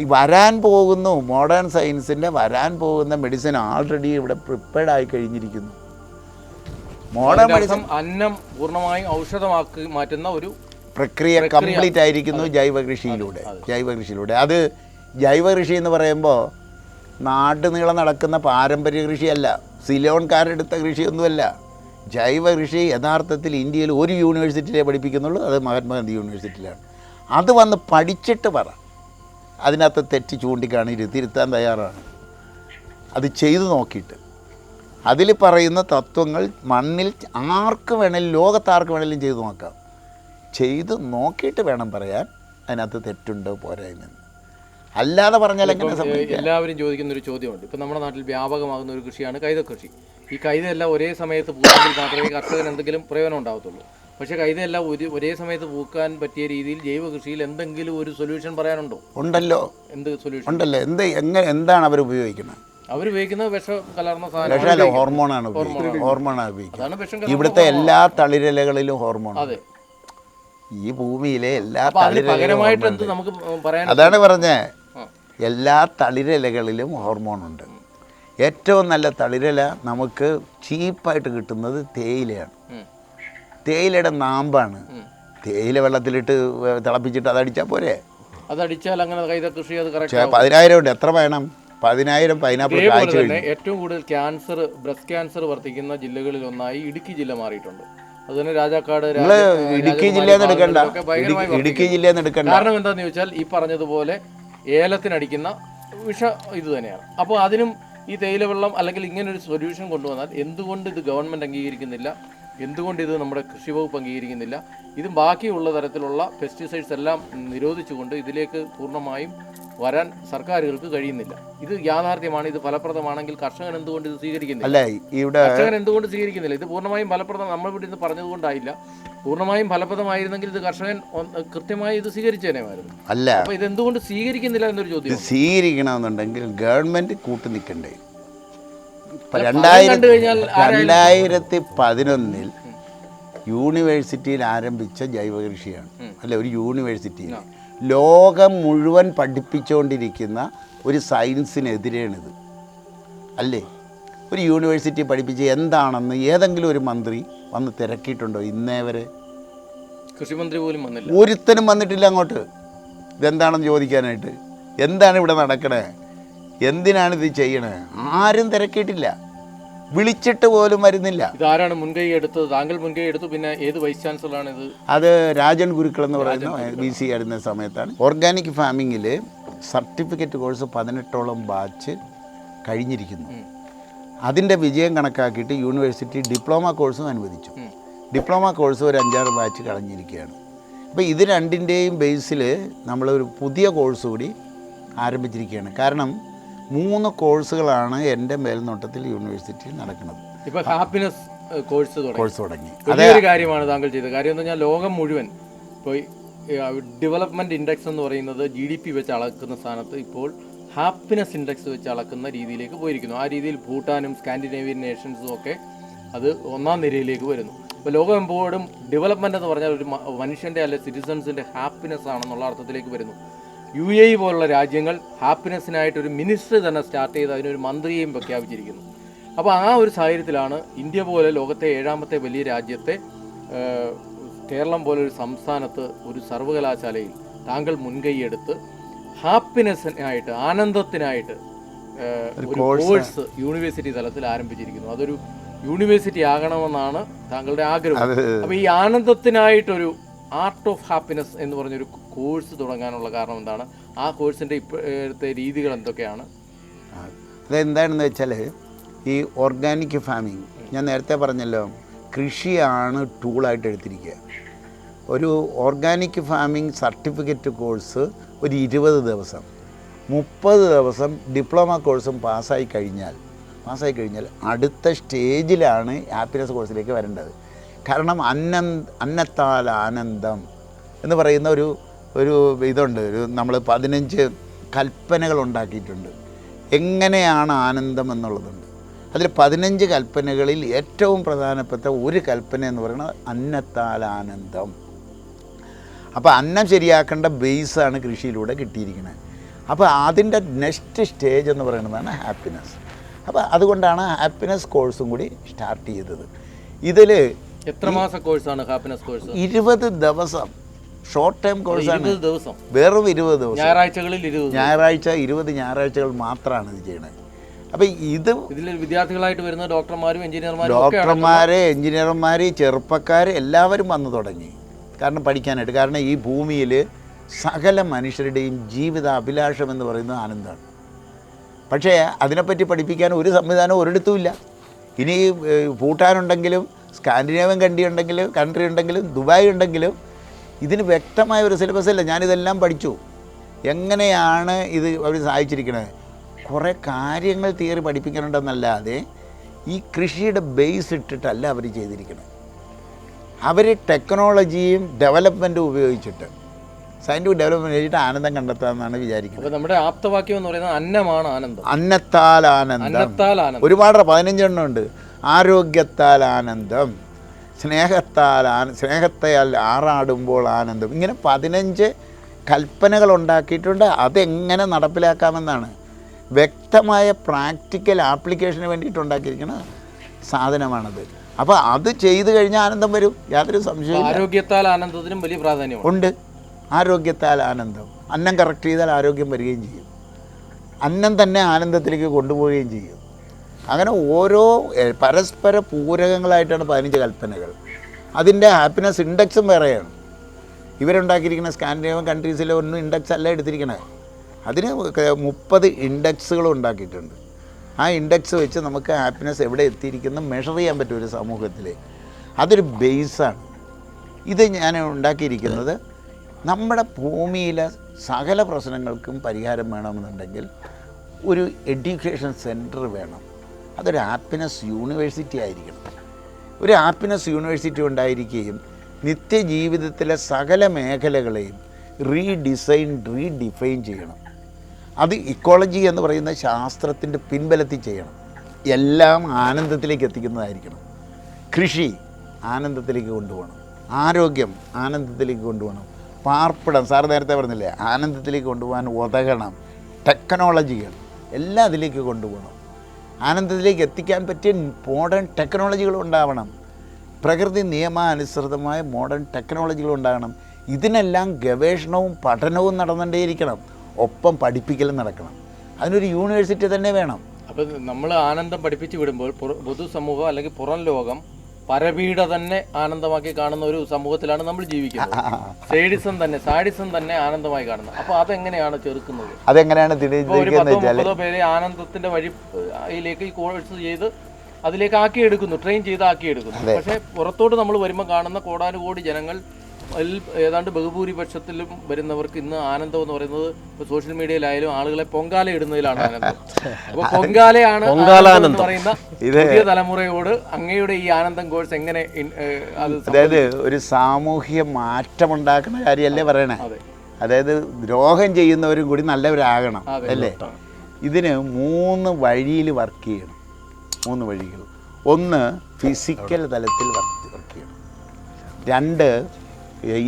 ഈ വരാൻ പോകുന്നു മോഡേൺ സയൻസിൻ്റെ വരാൻ പോകുന്ന മെഡിസിൻ ആൾറെഡി ഇവിടെ പ്രിപ്പയർഡ് ആയി കഴിഞ്ഞിരിക്കുന്നു. മോഡേൺ മെഡിസിൻ അന്നം പൂർണ്ണമായും ഔഷധമാക്കി മാറ്റുന്ന ഒരു പ്രക്രിയ കംപ്ലീറ്റ് ആയിരിക്കുന്നു ജൈവകൃഷിയിലൂടെ. അത് ജൈവകൃഷി എന്ന് പറയുമ്പോൾ നാട്ടുനീളം നടക്കുന്ന പാരമ്പര്യ കൃഷിയല്ല, സിലോൺകാരെടുത്ത കൃഷിയൊന്നുമല്ല. ജൈവകൃഷി യഥാർത്ഥത്തിൽ ഇന്ത്യയിൽ ഒരു യൂണിവേഴ്സിറ്റിയിലേ പഠിപ്പിക്കുന്നുള്ളൂ, അത് മഹാത്മാഗാന്ധി യൂണിവേഴ്സിറ്റിയിലാണ്. അത് വന്ന് പഠിച്ചിട്ട് പറ. അതിനകത്ത് തെറ്റ് ചൂണ്ടിക്കാണിയിട്ട് തിരുത്താൻ തയ്യാറാണ്. അത് ചെയ്തു നോക്കിയിട്ട് അതിൽ പറയുന്ന തത്വങ്ങൾ മണ്ണിൽ ആർക്ക് വേണേലും, ലോകത്താർക്ക് വേണേലും ചെയ്തു നോക്കാം. ചെയ്ത് നോക്കിയിട്ട് വേണം പറയാൻ അതിനകത്ത് തെറ്റുണ്ടോ പോരായ്മയെന്ന്. അല്ലാതെ പറഞ്ഞാൽ എങ്ങനെ സംഭവിക്കും? എല്ലാവരും ചോദിക്കുന്ന ഒരു ചോദ്യമുണ്ട്. ഇപ്പം നമ്മുടെ നാട്ടിൽ വ്യാപകമാകുന്ന ഒരു കൃഷിയാണ് കൈതക്കൃഷി. ഈ കൈതയെല്ലാം ഒരേ സമയത്ത് പൂക്കെങ്കിൽ മാത്രമേ കർഷകന് എന്തെങ്കിലും പ്രയോജനം ഉണ്ടാകത്തുള്ളൂ. പക്ഷേ കൈതയെല്ലാം ഒരേ സമയത്ത് പൂക്കാൻ പറ്റിയ രീതിയിൽ ജൈവ കൃഷിയിൽ എന്തെങ്കിലും ഒരു സൊല്യൂഷൻ പറയാനുണ്ടോ? ഉണ്ടല്ലോ. എന്ത് സൊല്യൂഷൻ ഉണ്ടല്ലോ. എന്താണ് അവർ ഉപയോഗിക്കുന്നത്? അവരുപയോഗിക്കുന്നത് വിഷം കലർന്ന വിഷമല്ല, ഹോർമോണാണ് ഉപയോഗിക്കുന്നത്. ഇവിടുത്തെ എല്ലാ തളിരിലകളിലും ഹോർമോൺ. അതെ, ഈ ഭൂമിയിലെ എല്ലാ പകരമായിട്ട് എന്ത് നമുക്ക് പറയാൻ? അതാണ് പറഞ്ഞേ, എല്ലാ തളിരിലകളിലും ഹോർമോണുണ്ട്. ഏറ്റവും നല്ല തളിരില നമുക്ക് ചീപ്പായിട്ട് കിട്ടുന്നത് തേയിലയാണ്. തേയിലയുടെ നാമ്പാണ്. തേയില വെള്ളത്തിലിട്ട് തിളപ്പിച്ചിട്ട് അതടിച്ചാൽ പോരെ? അതടിച്ചാൽ അങ്ങനെ കൈതകൃഷി അത് കറക്റ്റ്. 10,000 ഉണ്ട്. എത്ര വേണം? 10,000 പൈനാപ്പിൾ കായ്ച്ചു കഴിഞ്ഞു. ഏറ്റവും കൂടുതൽ ക്യാൻസർ, ബ്രസ്റ്റ് ക്യാൻസർ വർദ്ധിക്കുന്ന ജില്ലകളിൽ ഒന്നായി ഇടുക്കി ജില്ല മാറിയിട്ടുണ്ട്. അതുതന്നെ രാജാക്കാട്, ഇടുക്കി ജില്ലയെന്ന് എടുക്കണ്ട, ഇടുക്കി ജില്ലയെന്ന് എടുക്കണ്ട. കാരണം എന്താണെന്ന് ചോദിച്ചാൽ ഈ പറഞ്ഞതുപോലെ ഏലത്തിനടിക്കുന്ന വിഷ ഇത് തന്നെയാണ്. അപ്പോൾ അതിനും ഈ തേയില വെള്ളം അല്ലെങ്കിൽ ഇങ്ങനൊരു സൊല്യൂഷൻ കൊണ്ടുവന്നാൽ എന്തുകൊണ്ട് ഇത് ഗവൺമെൻറ് അംഗീകരിക്കുന്നില്ല? എന്തുകൊണ്ട് ഇത് നമ്മുടെ കൃഷി വകുപ്പ് അംഗീകരിക്കുന്നില്ല? ഇത് ബാക്കിയുള്ള തരത്തിലുള്ള പെസ്റ്റിസൈഡ്സ് എല്ലാം നിരോധിച്ചുകൊണ്ട് ഇതിലേക്ക് പൂർണ്ണമായും വരാൻ സർക്കാരുകൾക്ക് കഴിയുന്നില്ല. ഇത് യാഥാർത്ഥ്യമാണ്. ഇത് ഫലപ്രദമാണെങ്കിൽ കർഷകൻ എന്തുകൊണ്ട് ഇത് സ്വീകരിക്കുന്നില്ല? കർഷകൻ എന്തുകൊണ്ട് സ്വീകരിക്കുന്നില്ല? ഇത് പൂർണ്ണമായും ഫലപ്രദം നമ്മൾ ഇവിടെ നിന്ന് പറഞ്ഞതുകൊണ്ടായില്ല. പൂർണ്ണമായും ഫലപ്രദമായിരുന്നെങ്കിൽ ഇത് കർഷകൻ കൃത്യമായി ഇത് സ്വീകരിച്ചേനെമായിരുന്നു. അല്ല, അപ്പോൾ ഇത് എന്തുകൊണ്ട് സ്വീകരിക്കുന്നില്ല എന്നൊരു ചോദ്യം. സ്വീകരിക്കണമെന്നുണ്ടെങ്കിൽ ഗവൺമെൻറ് കൂട്ടുനിൽക്കണ്ടേ? 2011 യൂണിവേഴ്സിറ്റിയിൽ ആരംഭിച്ച ജൈവകൃഷിയാണ്. അല്ല, ഒരു യൂണിവേഴ്സിറ്റിയിൽ ലോകം മുഴുവൻ പഠിപ്പിച്ചുകൊണ്ടിരിക്കുന്ന ഒരു സയൻസിനെതിരെയാണിത് അല്ലേ? ഒരു യൂണിവേഴ്സിറ്റി പഠിപ്പിച്ച് എന്താണെന്ന് ഏതെങ്കിലും ഒരു മന്ത്രി വന്ന് തിരക്കിയിട്ടുണ്ടോ? ഇന്നേ വരെ കൃഷിമന്ത്രി പോലും വന്നില്ല, ഒരുത്തനും വന്നിട്ടില്ല അങ്ങോട്ട്. ഇതെന്താണെന്ന് ചോദിക്കാനായിട്ട്. എന്താണ് ഇവിടെ നടക്കണേ? എന്തിനാണ് ഇത് ചെയ്യണത്? ആരും തിരക്കിയിട്ടില്ല, വിളിച്ചിട്ട് പോലും വരുന്നില്ല. ഇതാരാണ് മുൻകൈ എടുത്തത്? താങ്കൾ മുൻകൈ എടുത്തു, പിന്നെ ഏത് വൈസ് ചാൻസലറാണ് ഇത്? അത് രാജൻ ഗുരുക്കൾ എന്ന് പറയുന്ന VC ആയിരുന്ന സമയത്താണ്. ഓർഗാനിക് ഫാമിങ്ങിൽ സർട്ടിഫിക്കറ്റ് കോഴ്സ് 18ഓളം ബാച്ച് കഴിഞ്ഞിരിക്കുന്നു. അതിൻ്റെ വിജയം കണക്കാക്കിയിട്ട് യൂണിവേഴ്സിറ്റി ഡിപ്ലോമ കോഴ്സും അനുവദിച്ചു. ഡിപ്ലോമ കോഴ്സ് ഒരു 5-6 ബാച്ച് കളഞ്ഞിരിക്കുകയാണ്. അപ്പോൾ ഇത് രണ്ടിൻ്റെയും ബേസിൽ നമ്മളൊരു പുതിയ കോഴ്സ് കൂടി ആരംഭിച്ചിരിക്കുകയാണ്. കാരണം 3 കോഴ്സുകളാണ് എൻ്റെ മേൽനോട്ടത്തിൽ യൂണിവേഴ്സിറ്റിയിൽ നടക്കുന്നത്. ഇപ്പോൾ ഹാപ്പിനെസ് കോഴ്സ് തുടങ്ങി. അതൊരു കാര്യമാണ് താങ്കൾ ചെയ്തത്. കാര്യം എന്ന് പറഞ്ഞാൽ ലോകം മുഴുവൻ ഇപ്പോൾ ഡെവലപ്മെൻറ്റ് ഇൻഡെക്സ് എന്ന് പറയുന്നത് GDP വെച്ച് അളക്കുന്ന സ്ഥാനത്ത് ഇപ്പോൾ ഹാപ്പിനെസ് ഇൻഡെക്സ് വെച്ച് അളക്കുന്ന രീതിയിലേക്ക് പോയിരിക്കുന്നു. ആ രീതിയിൽ ഭൂട്ടാനും സ്കാൻഡിനേവിയൻ നേഷൻസും ഒക്കെ അത് 1ാം നിരയിലേക്ക് വരുന്നു. ഇപ്പോൾ ലോകമെമ്പോഴും ഡെവലപ്മെൻറ്റ് എന്ന് പറഞ്ഞാൽ ഒരു മനുഷ്യൻ്റെ അല്ലെ സിറ്റിസൺസിൻ്റെ ഹാപ്പിനെസ് ആണെന്നുള്ള അർത്ഥത്തിലേക്ക് വരുന്നു. UAE പോലുള്ള രാജ്യങ്ങൾ ഹാപ്പിനെസ്സിനായിട്ടൊരു മിനിസ്ട്രി തന്നെ സ്റ്റാർട്ട് ചെയ്ത് അതിനൊരു മന്ത്രിയെയും പ്രഖ്യാപിച്ചിരിക്കുന്നു. അപ്പോൾ ആ ഒരു സാഹചര്യത്തിലാണ് ഇന്ത്യ പോലെ ലോകത്തെ 7ാമത്തെ വലിയ രാജ്യത്തെ കേരളം പോലൊരു സംസ്ഥാനത്ത് ഒരു സർവകലാശാലയിൽ താങ്കൾ മുൻകൈയെടുത്ത് ഹാപ്പിനെസ്സിനായിട്ട്, ആനന്ദത്തിനായിട്ട് ഒരു കോഴ്സ് യൂണിവേഴ്സിറ്റി തലത്തിൽ ആരംഭിച്ചിരിക്കുന്നു. അതൊരു യൂണിവേഴ്സിറ്റി ആകണമെന്നാണ് താങ്കളുടെ ആഗ്രഹം. അപ്പോൾ ഈ ആനന്ദത്തിനായിട്ടൊരു ആർട്ട് ഓഫ് ഹാപ്പിനെസ് എന്ന് പറഞ്ഞൊരു കോഴ്സ് തുടങ്ങാനുള്ള കാരണം എന്താണ്? ആ കോഴ്സിൻ്റെ ഇപ്പോഴത്തെ രീതികൾ എന്തൊക്കെയാണ്? അതെന്താണെന്ന് വെച്ചാൽ ഈ ഓർഗാനിക് ഫാമിങ് ഞാൻ നേരത്തെ പറഞ്ഞല്ലോ, കൃഷിയാണ് ടൂളായിട്ട് എടുത്തിരിക്കുക. ഒരു ഓർഗാനിക് ഫാമിങ് സർട്ടിഫിക്കറ്റ് കോഴ്സ് ഒരു 20 ദിവസം 30 ദിവസം ഡിപ്ലോമ കോഴ്സും പാസ്സായി കഴിഞ്ഞാൽ അടുത്ത സ്റ്റേജിലാണ് ഹാപ്പിനെസ് കോഴ്സിലേക്ക് വരേണ്ടത്. കാരണം അന്നത്താൽ ആനന്ദം എന്ന് പറയുന്ന ഒരു ഇതുണ്ട്. നമ്മൾ 15 കൽപ്പനകൾ ഉണ്ടാക്കിയിട്ടുണ്ട്. എങ്ങനെയാണ് ആനന്ദം എന്നുള്ളതുണ്ട്. അതിൽ 15 കൽപ്പനകളിൽ ഏറ്റവും പ്രധാനപ്പെട്ട ഒരു കൽപ്പന എന്ന് പറയുന്നത് അന്നത്താൽ ആനന്ദം. അപ്പോൾ അന്നം ശരിയാക്കേണ്ട ബേസാണ് കൃഷിയിലൂടെ കിട്ടിയിരിക്കുന്നത്. അപ്പോൾ അതിൻ്റെ നെക്സ്റ്റ് സ്റ്റേജ് എന്ന് പറയുന്നതാണ് ഹാപ്പിനെസ്. അപ്പോൾ അതുകൊണ്ടാണ് ഹാപ്പിനെസ് കോഴ്സും കൂടി സ്റ്റാർട്ട് ചെയ്തത്. ഇതിൽ എത്ര മാസ കോഴ്സാണ് ഹാപ്പിനെസ് കോഴ്സ്? 20 ദിവസം ഷോർട്ട് ടൈം കോഴ്സാണ്. വെറും 20 ദിവസം. ഞായറാഴ്ച 20 ഞായറാഴ്ചകൾ മാത്രമാണ് ഇത് ചെയ്യണത്. അപ്പോൾ ഇതിൽ വിദ്യാർത്ഥികളായിട്ട് വരുന്ന ഡോക്ടർമാർ, എഞ്ചിനീയർമാർ, ചെറുപ്പക്കാർ എല്ലാവരും വന്നു തുടങ്ങി. കാരണം പഠിക്കാനായിട്ട്. കാരണം ഈ ഭൂമിയിൽ സകല മനുഷ്യരുടെയും ജീവിത അഭിലാഷം എന്ന് പറയുന്നത് ആനന്ദമാണ്. പക്ഷേ അതിനെപ്പറ്റി പഠിപ്പിക്കാൻ ഒരു സംവിധാനം ഒരിടത്തുമില്ല. ഇനി ഭൂട്ടാനുണ്ടെങ്കിലും സ്കാൻഡിനേവിയൻ കൺട്രി ഉണ്ടെങ്കിലും ദുബായ് ഉണ്ടെങ്കിലും ഇതിന് വ്യക്തമായ ഒരു സിലബസ് ഇല്ല. ഞാനിതെല്ലാം പഠിച്ചു. എങ്ങനെയാണ് ഇത് അവർ സഹായിച്ചിരിക്കുന്നത്? കുറേ കാര്യങ്ങൾ തിയറി പഠിപ്പിക്കാനുണ്ടെന്നല്ലാതെ ഈ കൃഷിയുടെ ബേസ് ഇട്ടിട്ടല്ല അവർ ചെയ്തിരിക്കുന്നത്. അവർ ടെക്നോളജിയും ഡെവലപ്മെൻറ്റും ഉപയോഗിച്ചിട്ട്, സയൻറ്റിഫിക് ഡെവലപ്മെൻറ്റ് വെച്ചിട്ട് ആനന്ദം കണ്ടെത്താമെന്നാണ് വിചാരിക്കുന്നത്. നമ്മുടെ ആപ്തവാക്യം എന്ന് പറയുന്നത് അന്നമാണ് ആനന്ദം. അന്നത്താൽ ആനന്ദം ഒരുപാട് 15 എണ്ണം ഉണ്ട്. ആരോഗ്യത്താൽ ആനന്ദം, സ്നേഹത്താൽ ആറാടുമ്പോൾ ആനന്ദം. ഇങ്ങനെ 15 കൽപ്പനകൾ ഉണ്ടാക്കിയിട്ടുണ്ട്. അതെങ്ങനെ നടപ്പിലാക്കാമെന്നാണ് വ്യക്തമായ പ്രാക്ടിക്കൽ ആപ്ലിക്കേഷന് വേണ്ടിയിട്ട് ഉണ്ടാക്കിയിരിക്കുന്ന സാധനമാണത്. അപ്പോൾ അത് ചെയ്തു കഴിഞ്ഞാൽ ആനന്ദം വരും, യാതൊരു സംശയവും. ആരോഗ്യത്താൽ ആനന്ദത്തിനും വലിയ പ്രാധാന്യം ഉണ്ട്. ആരോഗ്യത്താൽ ആനന്ദം, അന്നം കറക്റ്റ് ചെയ്താൽ ആരോഗ്യം വരികയും ചെയ്യും. അന്നം തന്നെ ആനന്ദത്തിലേക്ക് കൊണ്ടുപോവുകയും ചെയ്യും. അങ്ങനെ ഓരോ പരസ്പര പൂരകങ്ങളായിട്ടാണ് 15 കൽപ്പനകൾ. അതിൻ്റെ ഹാപ്പിനെസ് ഇൻഡെക്സും വേറെയാണ്. ഇവരുണ്ടാക്കിയിരിക്കുന്ന സ്കാൻഡിനേവിയൻ കൺട്രീസിലെ ഒന്നും ഇൻഡെക്സ് അല്ല എടുത്തിരിക്കണത്. അതിന് 30 ഇൻഡെക്സുകളും ഉണ്ടാക്കിയിട്ടുണ്ട്. ആ ഇൻഡെക്സ് വെച്ച് നമുക്ക് ഹാപ്പിനെസ് എവിടെ എത്തിയിരിക്കുന്നു മെഷർ ചെയ്യാൻ പറ്റും ഒരു സമൂഹത്തിൽ. അതൊരു ബേസാണ്. ഇത് ഞാൻ ഉണ്ടാക്കിയിരിക്കുന്നത് നമ്മുടെ ഭൂമിയിലെ സകല പ്രശ്നങ്ങൾക്കും പരിഹാരം വേണമെന്നുണ്ടെങ്കിൽ ഒരു എഡ്യൂക്കേഷൻ സെൻറ്റർ വേണം. അതൊരു ഹാപ്പിനെസ് യൂണിവേഴ്സിറ്റി ആയിരിക്കണം. ഒരു ഹാപ്പിനെസ് യൂണിവേഴ്സിറ്റി ഉണ്ടായിരിക്കുകയും നിത്യജീവിതത്തിലെ സകല മേഖലകളെയും റീഡിഫൈൻ ചെയ്യണം. അത് ഇക്കോളജി എന്ന് പറയുന്ന ശാസ്ത്രത്തിൻ്റെ പിൻബലത്തിൽ ചെയ്യണം. എല്ലാം ആനന്ദത്തിലേക്ക് എത്തിക്കുന്നതായിരിക്കണം. കൃഷി ആനന്ദത്തിലേക്ക് കൊണ്ടുപോകണം. ആരോഗ്യം ആനന്ദത്തിലേക്ക് കൊണ്ടുപോകണം. പാർപ്പിടം സാർ നേരത്തെ പറഞ്ഞില്ലേ, ആനന്ദത്തിലേക്ക് കൊണ്ടുപോകാൻ ഉതകണം. ടെക്നോളജികൾ എല്ലാം അതിലേക്ക് കൊണ്ടുപോകണം. ആനന്ദത്തിലേക്ക് എത്തിക്കാൻ പറ്റിയ മോഡേൺ ടെക്നോളജികൾ ഉണ്ടാവണം. പ്രകൃതി നിയമാനുസൃതമായ മോഡേൺ ടെക്നോളജികൾ ഉണ്ടാകണം. ഇതിനെല്ലാം ഗവേഷണവും പഠനവും നടന്നുകൊണ്ടേയിരിക്കണം. ഒപ്പം പഠിപ്പിക്കലും നടക്കണം. അതിനൊരു യൂണിവേഴ്സിറ്റി തന്നെ വേണം. അപ്പം നമ്മൾ ആനന്ദം പഠിപ്പിച്ച് വിടുമ്പോൾ പൊതുസമൂഹം അല്ലെങ്കിൽ പുറം ലോകം പരപീഡ തന്നെ ആനന്ദമാക്കി കാണുന്ന ഒരു സമൂഹത്തിലാണ് നമ്മൾ ജീവിക്കുന്നത്. സാഡിസം തന്നെ ആനന്ദമായി കാണുന്നത്. അപ്പോൾ അതെങ്ങനെയാണ് ചെറുക്കുന്നത്? അതെങ്ങനെയാണ് ഒരു 10-30 പേരെ ആനന്ദത്തിന്റെ വഴിയിലേക്ക് ഈ കോഴ്സ് ചെയ്ത് അതിലേക്ക് ആക്കിയെടുക്കുന്നു, ട്രെയിൻ ചെയ്ത് ആക്കിയെടുക്കുന്നു. പക്ഷേ പുറത്തോട്ട് നമ്മൾ വരുമ്പോൾ കാണുന്ന കോടാനുകോടി ജനങ്ങൾ ഏതാണ്ട് ബഹുഭൂരിപക്ഷത്തിലും വരുന്നവർക്ക് ഇന്ന് ആനന്ദം എന്ന് പറയുന്നത് ഇപ്പോൾ സോഷ്യൽ മീഡിയയിലായാലും ആളുകളെ പൊങ്കാല ഇടുന്നതിലാണ് ആനന്ദം. അപ്പോൾ പൊങ്കാലയാണ് എന്ന് പറയുന്ന പുതിയ തലമുറയോട് അങ്ങയുടെ ഈ ആനന്ദം കോഴ്സ് എങ്ങനെ അതായത് ഒരു സാമൂഹ്യ മാറ്റമുണ്ടാക്കുന്ന കാര്യമല്ലേ പറയണേ? അതായത് ദ്രോഹം ചെയ്യുന്നവരും കൂടി നല്ലവരാകണം അല്ലേ? ഇതിന് 3 വഴിയിൽ വർക്ക് ചെയ്യണം. 3 വഴികൾ. 1 ഫിസിക്കൽ തലത്തിൽ വർക്ക് ചെയ്യണം. 2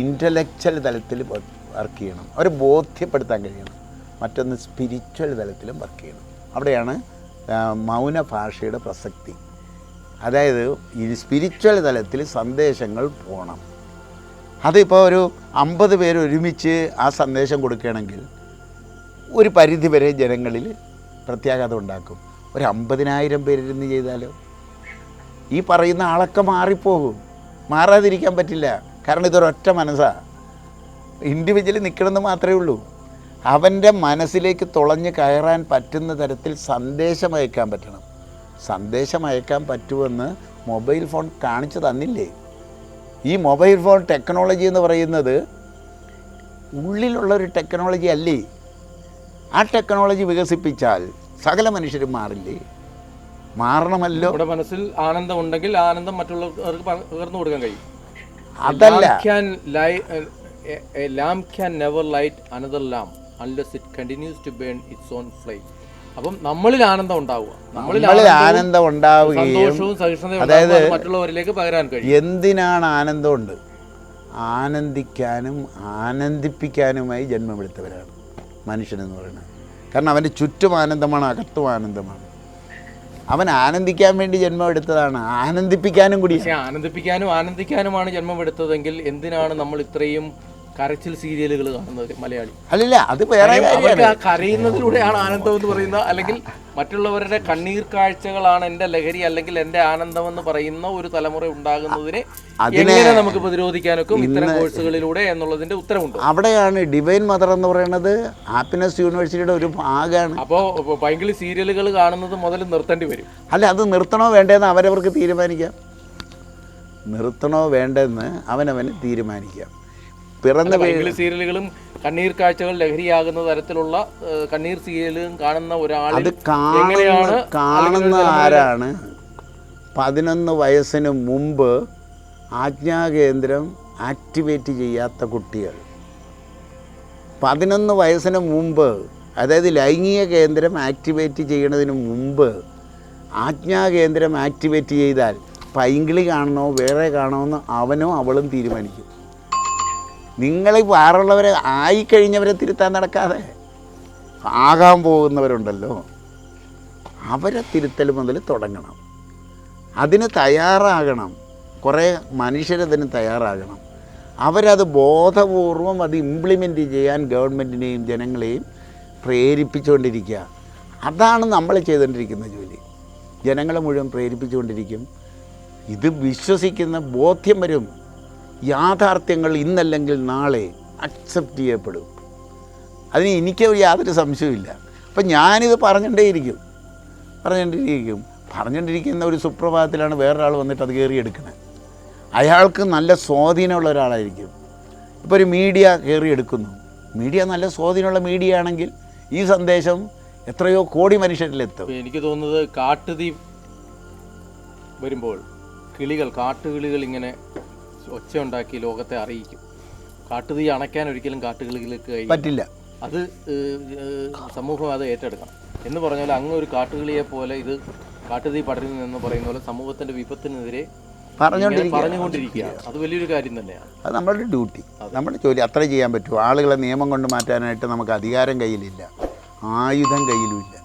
ഇൻ്റലക്ച്വൽ തലത്തിൽ വർക്ക് ചെയ്യണം, അവരെ ബോധ്യപ്പെടുത്താൻ കഴിയണം. മറ്റൊന്ന് സ്പിരിച്വൽ തലത്തിലും വർക്ക് ചെയ്യണം. അവിടെയാണ് മൗന ഭാഷയുടെ പ്രസക്തി. അതായത് ഈ സ്പിരിച്വൽ തലത്തിൽ സന്ദേശങ്ങൾ പോകണം. അതിപ്പോൾ ഒരു 50 പേര് ഒരുമിച്ച് ആ സന്ദേശം കൊടുക്കുകയാണെങ്കിൽ ഒരു പരിധി വരെ ജനങ്ങളിൽ പ്രത്യാഘാതം ഉണ്ടാക്കും. ഒരു 50,000 പേരിരുന്ന് ചെയ്താലോ ഈ പറയുന്ന ആളൊക്കെ മാറിപ്പോകും. മാറാതിരിക്കാൻ പറ്റില്ല. കാരണം ഇതൊരൊറ്റ മനസ്സാണ്. ഇൻഡിവിജ്വലി നിൽക്കണമെന്ന് മാത്രമേ ഉള്ളൂ. അവൻ്റെ മനസ്സിലേക്ക് തുളഞ്ഞ് കയറാൻ പറ്റുന്ന തരത്തിൽ സന്ദേശം അയക്കാൻ പറ്റണം. സന്ദേശം അയക്കാൻ പറ്റുമെന്ന് മൊബൈൽ ഫോൺ കാണിച്ചു തന്നില്ലേ? ഈ മൊബൈൽ ഫോൺ ടെക്നോളജി എന്ന് പറയുന്നത് ഉള്ളിലുള്ളൊരു ടെക്നോളജി അല്ലേ? ആ ടെക്നോളജി വികസിപ്പിച്ചാൽ സകല മനുഷ്യരും മാറില്ലേ? മാറണമല്ലോ. നമ്മുടെ മനസ്സിൽ ആനന്ദം ഉണ്ടെങ്കിൽ ആനന്ദം മറ്റുള്ളവർക്ക് പകർന്നു കൊടുക്കാൻ കഴിയും. അതല്ല, a lamp can never light another lamp unless it continues to burn its own flame. അപ്പം നമ്മളിൽ ആനന്ദം ഉണ്ടാവുക, നമ്മളിൽ ആനന്ദം ഉണ്ടാവുകയും സന്തോഷവും സഹിഷ്ണുതയും മറ്റുള്ളവരിലേക്ക് പകരാൻ കഴിയും. എന്തിനാണ് ആനന്ദമുണ്ട്? ആനന്ദിക്കാനും ആനന്ദിപ്പിക്കാനുമായി ജന്മമെടുത്തവരാണ് മനുഷ്യനെന്ന് പറയുന്നത്. കാരണം അവൻ്റെ ചുറ്റും ആനന്ദമാണ്, അകത്തും ആനന്ദമാണ്. അവൻ ആനന്ദിക്കാൻ വേണ്ടി ജന്മം എടുത്തതാണ്, ആനന്ദിപ്പിക്കാനും കൂടി. പക്ഷേ ആനന്ദിക്കാനുമാണ് ജന്മം എടുത്തതെങ്കിൽ എന്തിനാണ് നമ്മൾ ഇത്രയും കരച്ചിൽ സീരിയലുകൾ കാണുന്നത് മലയാളി? അല്ലല്ല, അത് വേറെ കരയുന്നതിലൂടെയാണ് ആനന്ദം എന്ന് പറയുന്നത്. അല്ലെങ്കിൽ മറ്റുള്ളവരുടെ കണ്ണീർ കാഴ്ചകളാണ് എൻ്റെ ലഹരി അല്ലെങ്കിൽ എൻ്റെ ആനന്ദം എന്ന് പറയുന്ന ഒരു തലമുറ ഉണ്ടാകുന്നതിനെ എങ്ങനെ നമുക്ക് പ്രതിരോധിക്കാനൊക്കെ ഇത്തരം കോഴ്സുകളിലൂടെ എന്നുള്ളതിന്റെ ഉത്തരവുണ്ട്. അവിടെയാണ് ഡിവൈൻ മദർ എന്ന് പറയുന്നത് ഹാപ്പിനെസ് യൂണിവേഴ്സിറ്റിയുടെ ഒരു ഭാഗമാണ്. അപ്പോൾ പൈങ്കിളി സീരിയലുകൾ കാണുന്നത് മുതൽ നിർത്തേണ്ടി വരും. അല്ല, അത് നിർത്തണോ വേണ്ടതെന്ന് അവരവർക്ക് തീരുമാനിക്കാം. നിർത്തണോ വേണ്ടെന്ന് അവനവന് തീരുമാനിക്കാം. പൈങ്കിളി സീരിയലുകളും കണ്ണീർ കാഴ്ചകൾ ലഹരിയാകുന്ന തരത്തിലുള്ള കണ്ണീർ സീരിയലും കാണുന്ന ഒരാൾ കാണുന്ന ആരാണ്? 11 വയസ്സിന് മുമ്പ് ആജ്ഞാകേന്ദ്രം ആക്ടിവേറ്റ് ചെയ്യാത്ത കുട്ടികൾ. 11 വയസ്സിന് മുമ്പ്, അതായത് ലൈംഗിക കേന്ദ്രം ആക്ടിവേറ്റ് ചെയ്യുന്നതിന് മുമ്പ് ആജ്ഞാകേന്ദ്രം ആക്ടിവേറ്റ് ചെയ്താൽ പൈങ്കിളി കാണണോ വേറെ കാണണമെന്ന് അവനോ അവളും തീരുമാനിക്കും. നിങ്ങൾ വേറുള്ളവരെ ആയിക്കഴിഞ്ഞവരെ തിരുത്താൻ നടക്കാതെ ആകാൻ പോകുന്നവരുണ്ടല്ലോ, അവരെ തിരുത്തൽ മുതൽ തുടങ്ങണം. അതിന് തയ്യാറാകണം. കുറേ മനുഷ്യരതിന് തയ്യാറാകണം. അവരത് ബോധപൂർവം അത് ഇംപ്ലിമെൻ്റ് ചെയ്യാൻ ഗവൺമെൻറ്റിനെയും ജനങ്ങളെയും പ്രേരിപ്പിച്ചുകൊണ്ടിരിക്കുക. അതാണ് നമ്മൾ ചെയ്തുകൊണ്ടിരിക്കുന്ന ജോലി. ജനങ്ങളെ മുഴുവൻ പ്രേരിപ്പിച്ചുകൊണ്ടിരിക്കും. ഇത് വിശ്വസിക്കുന്ന ബോധ്യം വരും. യാഥാർത്ഥ്യങ്ങൾ ഇന്നല്ലെങ്കിൽ നാളെ അക്സെപ്റ്റ് ചെയ്യപ്പെടും. അതിന് എനിക്ക് യാതൊരു സംശയമില്ല. അപ്പം ഞാനിത് പറഞ്ഞുകൊണ്ടിരിക്കുന്ന ഒരു സുപ്രഭാതത്തിലാണ് വേറൊരാൾ വന്നിട്ട് അത് കയറിയെടുക്കുന്നത്. അയാൾക്ക് നല്ല സ്വാധീനമുള്ള ഒരാളായിരിക്കും. ഇപ്പോൾ ഒരു മീഡിയ കയറിയെടുക്കുന്നു. മീഡിയ നല്ല സ്വാധീനമുള്ള മീഡിയ ആണെങ്കിൽ ഈ സന്ദേശം എത്രയോ കോടി മനുഷ്യരിലെത്തും. എനിക്ക് തോന്നുന്നത് കാട്ടുതീ വരുമ്പോൾ കാട്ടുകിളികൾ ഇങ്ങനെ ഒച്ച ഉണ്ടാക്കി ലോകത്തെ അറിയിക്കും. കാട്ടുതീ അണയ്ക്കാൻ ഒരിക്കലും കാട്ടുകിളികൾക്ക് പറ്റില്ല. അത് സമൂഹം അത് ഏറ്റെടുക്കണം എന്ന് പറഞ്ഞാൽ അങ്ങ് ഒരു കാട്ടുകിളിയെ പോലെ ഇത് കാട്ടുതീ പടരുന്നു എന്ന് പറയുന്ന പോലെ സമൂഹത്തിന്റെ വിപത്തിനെതിരെ പറഞ്ഞുകൊണ്ടിരിക്കുക. അത് വലിയൊരു കാര്യം തന്നെയാണ്. അത് നമ്മളുടെ ഡ്യൂട്ടി, നമ്മുടെ ജോലി. അത്ര ചെയ്യാൻ പറ്റുമോ? ആളുകളെ നിയമം കൊണ്ട് മാറ്റാനായിട്ട് നമുക്ക് അധികാരം കയ്യിലില്ല, ആയുധം കയ്യിലുമില്ല.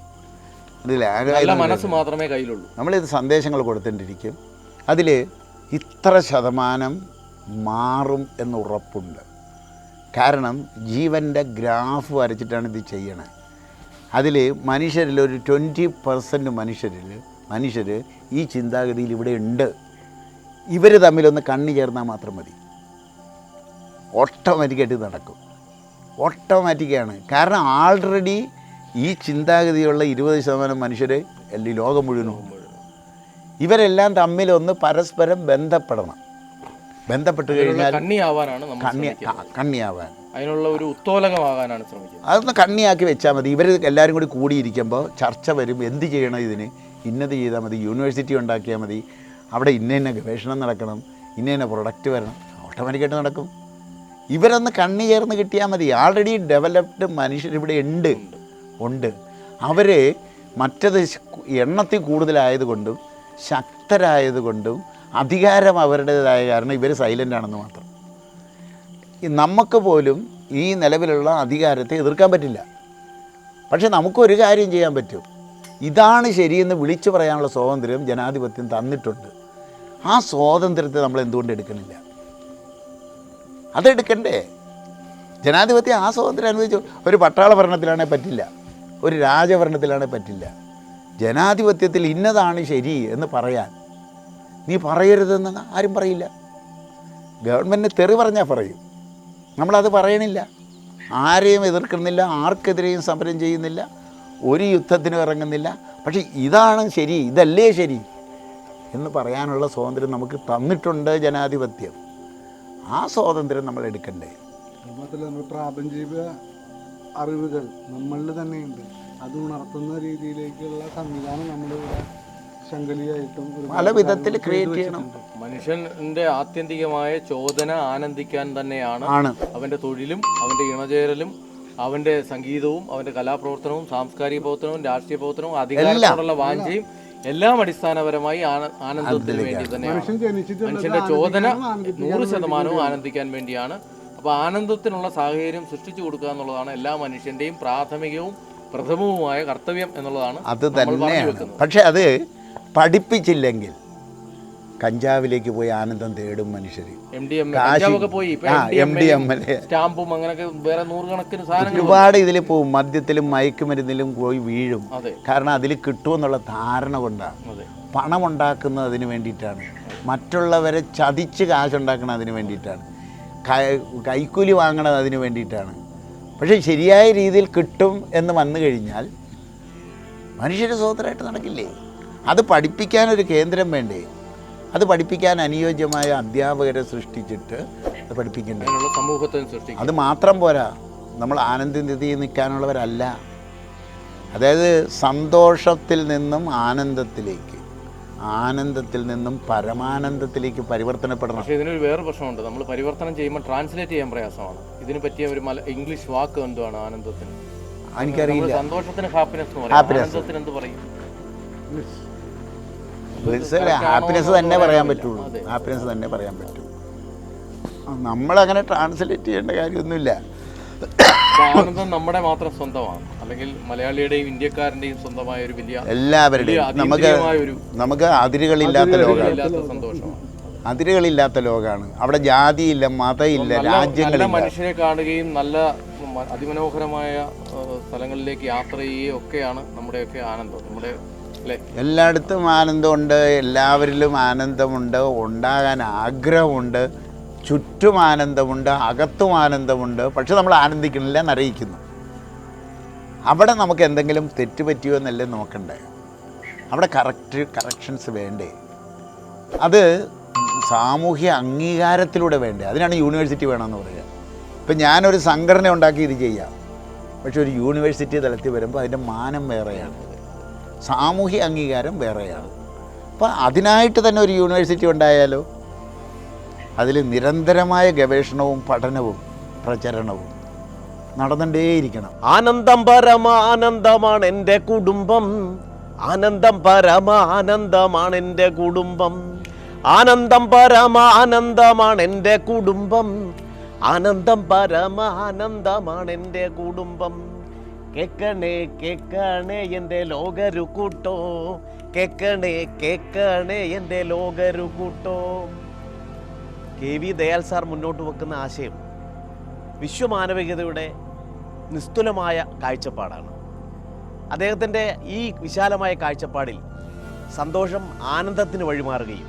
അതിൽ മനസ്സ് മാത്രമേ കയ്യിലുള്ളൂ. നമ്മളിത് സന്ദേശങ്ങൾ കൊടുത്തുകൊണ്ടിരിക്കും. അതിൽ ഇത്ര ശതമാനം മാറും എന്ന് ഉറപ്പുണ്ട്. കാരണം ജീവൻ്റെ ഗ്രാഫ് വരച്ചിട്ടാണ് ഇത് ചെയ്യണത്. അതിൽ മനുഷ്യരിലൊരു 20% മനുഷ്യർ ഈ ചിന്താഗതിയിൽ ഇവിടെ ഉണ്ട്. ഇവർ തമ്മിലൊന്ന് കണ്ണു ചേർന്നാൽ മാത്രം മതി, ഓട്ടോമാറ്റിക്കായിട്ട് നടക്കും. ഓട്ടോമാറ്റിക്കാണ്. കാരണം ആൾറെഡി ഈ ചിന്താഗതിയുള്ള 20% മനുഷ്യർ ഈ ലോകം മുഴുവനും. ഇവരെല്ലാം തമ്മിലൊന്ന് പരസ്പരം ബന്ധപ്പെട്ട് കഴിഞ്ഞാൽ കണ്ണിയാവാൻ, അതിനുള്ള ഒരു ഉത്തോലകമാകാനാണ് ശ്രമിക്കുന്നത്. അതൊന്ന് കണ്ണിയാക്കി വെച്ചാൽ മതി. ഇവർ എല്ലാവരും കൂടി കൂടിയിരിക്കുമ്പോൾ ചർച്ച വരും. എന്ത് ചെയ്യണം, ഇതിന് ഇന്നത് ചെയ്താൽ മതി, യൂണിവേഴ്സിറ്റി ഉണ്ടാക്കിയാൽ മതി, അവിടെ ഇന്ന ഗവേഷണം നടക്കണം, ഇന്ന പ്രൊഡക്റ്റ് വരണം, ഓട്ടോമാറ്റിക്കായിട്ട് നടക്കും. ഇവരൊന്ന് കണ്ണി ചേർന്ന് കിട്ടിയാൽ മതി. ആൾറെഡി ഡെവലപ്ഡ് മനുഷ്യരിവിടെ ഉണ്ട്. അവർ മറ്റത് എണ്ണത്തിൽ കൂടുതലായതുകൊണ്ടും ശക്തരായതുകൊണ്ടും അധികാരം അവരുടേതായ കാരണം ഇവർ സൈലൻ്റ് ആണെന്ന് മാത്രം. നമുക്ക് പോലും ഈ നിലവിലുള്ള അധികാരത്തെ എതിർക്കാൻ പറ്റില്ല. പക്ഷെ നമുക്കൊരു കാര്യം ചെയ്യാൻ പറ്റും. ഇതാണ് ശരിയെന്ന് വിളിച്ചു പറയാനുള്ള സ്വാതന്ത്ര്യം ജനാധിപത്യം തന്നിട്ടുണ്ട്. ആ സ്വാതന്ത്ര്യത്തെ നമ്മൾ എന്തുകൊണ്ട് എടുക്കണില്ല? അതെടുക്കണ്ടേ? ജനാധിപത്യം ആ സ്വാതന്ത്ര്യം അനുവദിച്ചു. ഒരു പട്ടാള ഭരണത്തിലാണെങ്കിൽ പറ്റില്ല, ഒരു രാജഭരണത്തിലാണെങ്കിൽ പറ്റില്ല. ജനാധിപത്യത്തിൽ ഇന്നതാണ് ശരി എന്ന് പറയാൻ നീ പറയരുതെന്ന് ആരും പറയില്ല. ഗവൺമെൻറ്റിന് തെറി പറഞ്ഞാൽ പറയും. നമ്മളത് പറയണില്ല, ആരെയും എതിർക്കുന്നില്ല, ആർക്കെതിരെയും സമരം ചെയ്യുന്നില്ല, ഒരു യുദ്ധത്തിനും ഇറങ്ങുന്നില്ല. പക്ഷേ ഇതാണ് ശരി, ഇതല്ലേ ശരി എന്ന് പറയാനുള്ള സ്വാതന്ത്ര്യം നമുക്ക് തന്നിട്ടുണ്ട് ജനാധിപത്യം. ആ സ്വാതന്ത്ര്യം നമ്മൾ എടുക്കണ്ടേ? അതുമാത്രമല്ല, നമ്മൾ പ്രാപഞ്ചിക അറിവുകൾ നമ്മളിൽ തന്നെയുണ്ട്. അത് ഉണർത്തുന്ന രീതിയിലേക്കുള്ള സംവിധാനം നമ്മളിവിടെ ശങ്കലിയായിട്ടും പല വിധത്തിൽ ക്രിയേറ്റ് ചെയ്യണം. മനുഷ്യന്റെ ആത്യന്തികമായ ചോദന ആനന്ദിക്കാൻ തന്നെയാണ് അവന്റെ തൊഴിലും അവന്റെ ഇണചേരലും അവന്റെ സംഗീതവും അവന്റെ കലാപ്രവർത്തനവും സാംസ്കാരിക പ്രവർത്തനവും രാഷ്ട്രീയ പ്രവർത്തനവും അധികാരത്തോടുള്ള വാഞ്ചയും എല്ലാം അടിസ്ഥാനപരമായി ആനന്ദത്തിന് വേണ്ടി തന്നെയാണ്. മനുഷ്യന്റെ ചോദന 100% ആനന്ദിക്കാൻ വേണ്ടിയാണ്. അപ്പോൾ ആനന്ദത്തിനുള്ള സാഹചര്യം സൃഷ്ടിച്ചു കൊടുക്കുക എന്നുള്ളതാണ് എല്ലാ മനുഷ്യന്റെയും പ്രാഥമികവും പ്രഥമവുമായ കർത്തവ്യം എന്നുള്ളതാണ്. അത് തന്നെയാണ്. പക്ഷെ അത് പഠിപ്പിച്ചില്ലെങ്കിൽ കഞ്ചാവിലേക്ക് പോയി ആനന്ദം തേടും മനുഷ്യർ. സ്റ്റാമ്പും അങ്ങനെയൊക്കെ വേറെ നൂറുകണക്കിന് സാധനങ്ങൾ ഒരുപാട് ഇതിൽ പോവും. മദ്യത്തിലും മയക്കുമരുന്നിലും പോയി വീഴും. കാരണം അതിൽ കിട്ടുമെന്നുള്ള ധാരണ കൊണ്ടാണ്. പണം ഉണ്ടാക്കുന്നത് അതിന് വേണ്ടിയിട്ടാണ്, മറ്റുള്ളവരെ ചതിച്ച് കാശുണ്ടാക്കുന്നത് അതിന് വേണ്ടിയിട്ടാണ്, കൈക്കൂലി വാങ്ങണത് അതിന് വേണ്ടിയിട്ടാണ്. പക്ഷേ ശരിയായ രീതിയിൽ കിട്ടും എന്ന് വന്നു കഴിഞ്ഞാൽ മനുഷ്യർ സ്വതന്ത്രമായിട്ട് നടക്കില്ലേ? അത് പഠിപ്പിക്കാനൊരു കേന്ദ്രം വേണ്ടേ? അത് പഠിപ്പിക്കാൻ അനുയോജ്യമായ അധ്യാപകരെ സൃഷ്ടിച്ചിട്ട് അത് പഠിപ്പിക്കണ്ടേ? സമൂഹത്തെ സൃഷ്ടിക്കും. അത് മാത്രം പോരാ, നമ്മൾ ആനന്ദനിധിയിൽ നിൽക്കാനുള്ളവരല്ല. അതായത് സന്തോഷത്തിൽ നിന്നും ആനന്ദത്തിലേക്ക്, ആനന്ദത്തിൽ നിന്നും പരമാനന്ദത്തിലേക്ക് പരിവർത്തനപ്പെടണം. പക്ഷേ ഇതിനൊരു വേറെ പ്രശ്നമുണ്ട്. നമ്മൾ പരിവർത്തനം ചെയ്യുമ്പോൾ ട്രാൻസ്ലേറ്റ് ചെയ്യാൻ പ്രയാസമാണ്. ഇതിന് പറ്റിയ ഒരു ഇംഗ്ലീഷ് വാക്ക് എന്തുവാണ് ആനന്ദത്തിന്? എനിക്കറിയില്ല. സന്തോഷത്തിന് ഹാപ്പിനെസ് എന്ന് പറയും, ആനന്ദത്തിന് എന്ത് പറയും? ഹാപ്പിനെസ് തന്നെ പറയാൻ പറ്റുള്ളൂ. ഹാപ്പിനെസ് തന്നെ പറയാൻ പറ്റും. നമ്മളങ്ങനെ ട്രാൻസ്ലേറ്റ് ചെയ്യേണ്ട കാര്യമൊന്നുമില്ല. ആനന്ദം നമ്മുടെ മാത്രം സ്വന്തമാണ്, അല്ലെങ്കിൽ മലയാളിയുടെയും ഇന്ത്യക്കാരന്റെയും സ്വന്തമായ ഒരു വലിയ എല്ലാവരുടെയും നമുക്ക് അതിരുകളില്ലാത്ത ലോകമാണ്. അതിരുകളില്ലാത്ത ലോകമാണ്. അവിടെ ജാതിയില്ല, മതമില്ല, രാജ്യങ്ങളില്ല. മനുഷ്യരെ കാണുകയും നല്ല അതിമനോഹരമായ സ്ഥലങ്ങളിലേക്ക് യാത്ര ചെയ്യുകയും ഒക്കെയാണ് നമ്മുടെയൊക്കെ ആനന്ദം. നമ്മുടെ എല്ലായിടത്തും ആനന്ദമുണ്ട്, എല്ലാവരിലും ആനന്ദമുണ്ട്, ഉണ്ടാകാൻ ആഗ്രഹമുണ്ട്, ചുറ്റും ആനന്ദമുണ്ട്, അകത്തും ആനന്ദമുണ്ട്. പക്ഷെ നമ്മൾ ആനന്ദിക്കണില്ല, നരയിക്കുന്നു. അവിടെ നമുക്ക് എന്തെങ്കിലും തെറ്റ് പറ്റിയോ എന്നല്ലേ നോക്കണ്ടേ? അവിടെ കറക്ഷൻസ് വേണ്ടേ? അത് സാമൂഹ്യ അംഗീകാരത്തിലൂടെ വേണ്ടേ? അതിനാണ് യൂണിവേഴ്സിറ്റി വേണമെന്ന് പറയുക. ഇപ്പം ഞാനൊരു സംഘടന ഉണ്ടാക്കി ഇത് ചെയ്യാം, പക്ഷെ ഒരു യൂണിവേഴ്സിറ്റി തലത്തിൽ വരുമ്പോൾ അതിൻ്റെ മാനം വേറെയാണ്, സാമൂഹ്യ അംഗീകാരം വേറെയാണ്. അപ്പോൾ അതിനായിട്ട് തന്നെ ഒരു യൂണിവേഴ്സിറ്റി ഉണ്ടായാലോ? അതിൽ നിരന്തരമായ ഗവേഷണവും പഠനവും പ്രചരണവും നടന്നുകൊണ്ടേയിരിക്കണം. ആനന്ദം പരമാനന്ദമാണ് എൻ്റെ കുടുംബം, ആനന്ദം പരമാനന്ദമാണ് എൻ്റെ കുടുംബം, ആനന്ദം പരമാനന്ദമാണ് എൻ്റെ കുടുംബം, ആനന്ദം പരമാനന്ദമാണ് എൻ്റെ കുടുംബം. കേക്കണേ കേക്കണേ എൻ്റെ ലോകരു കൂട്ടോ, കേക്കണേ കേക്കണേ എൻ്റെ ലോകരു കൂട്ടോ. KV ദയാൽ സാർ മുന്നോട്ട് വെക്കുന്ന ആശയം വിശ്വമാനവികതയുടെ നിസ്തുലമായ കാഴ്ചപ്പാടാണ്. അദ്ദേഹത്തിൻ്റെ ഈ വിശാലമായ കാഴ്ചപ്പാടിൽ സന്തോഷം ആനന്ദത്തിന് വഴിമാറുകയും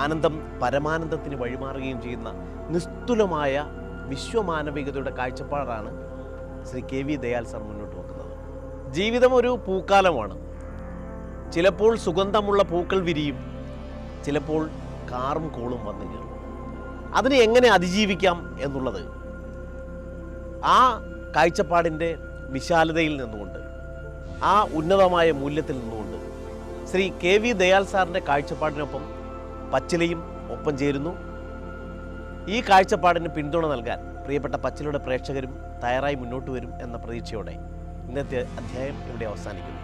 ആനന്ദം പരമാനന്ദത്തിന് വഴിമാറുകയും ചെയ്യുന്ന നിസ്തുലമായ വിശ്വമാനവികതയുടെ കാഴ്ചപ്പാടാണ് ശ്രീ KV ദയാൽ സർ മുന്നോട്ട് വെക്കുന്നത്. ജീവിതം ഒരു പൂക്കാലമാണ്. ചിലപ്പോൾ സുഗന്ധമുള്ള പൂക്കൾ വിരിയും, ചിലപ്പോൾ കാറും കോളും വന്നു കയറും. അതിനെ എങ്ങനെ അതിജീവിക്കാം എന്നുള്ളത് ആ കാഴ്ചപ്പാടിൻ്റെ വിശാലതയിൽ നിന്നുകൊണ്ട്, ആ ഉന്നതമായ മൂല്യത്തിൽ നിന്നുകൊണ്ട് ശ്രീ KV ദയാൽ സാറിൻ്റെ കാഴ്ചപ്പാടിനൊപ്പം പച്ചിലയും ഒപ്പം ചേരുന്നു. ഈ കാഴ്ചപ്പാടിന് പിന്തുണ നൽകാൻ പ്രിയപ്പെട്ട പച്ചിലയുടെ പ്രേക്ഷകരും തയ്യാറായി മുന്നോട്ട് വരും എന്ന പ്രതീക്ഷയോടെ ഇന്നത്തെ അധ്യായം ഇവിടെ അവസാനിക്കുന്നു.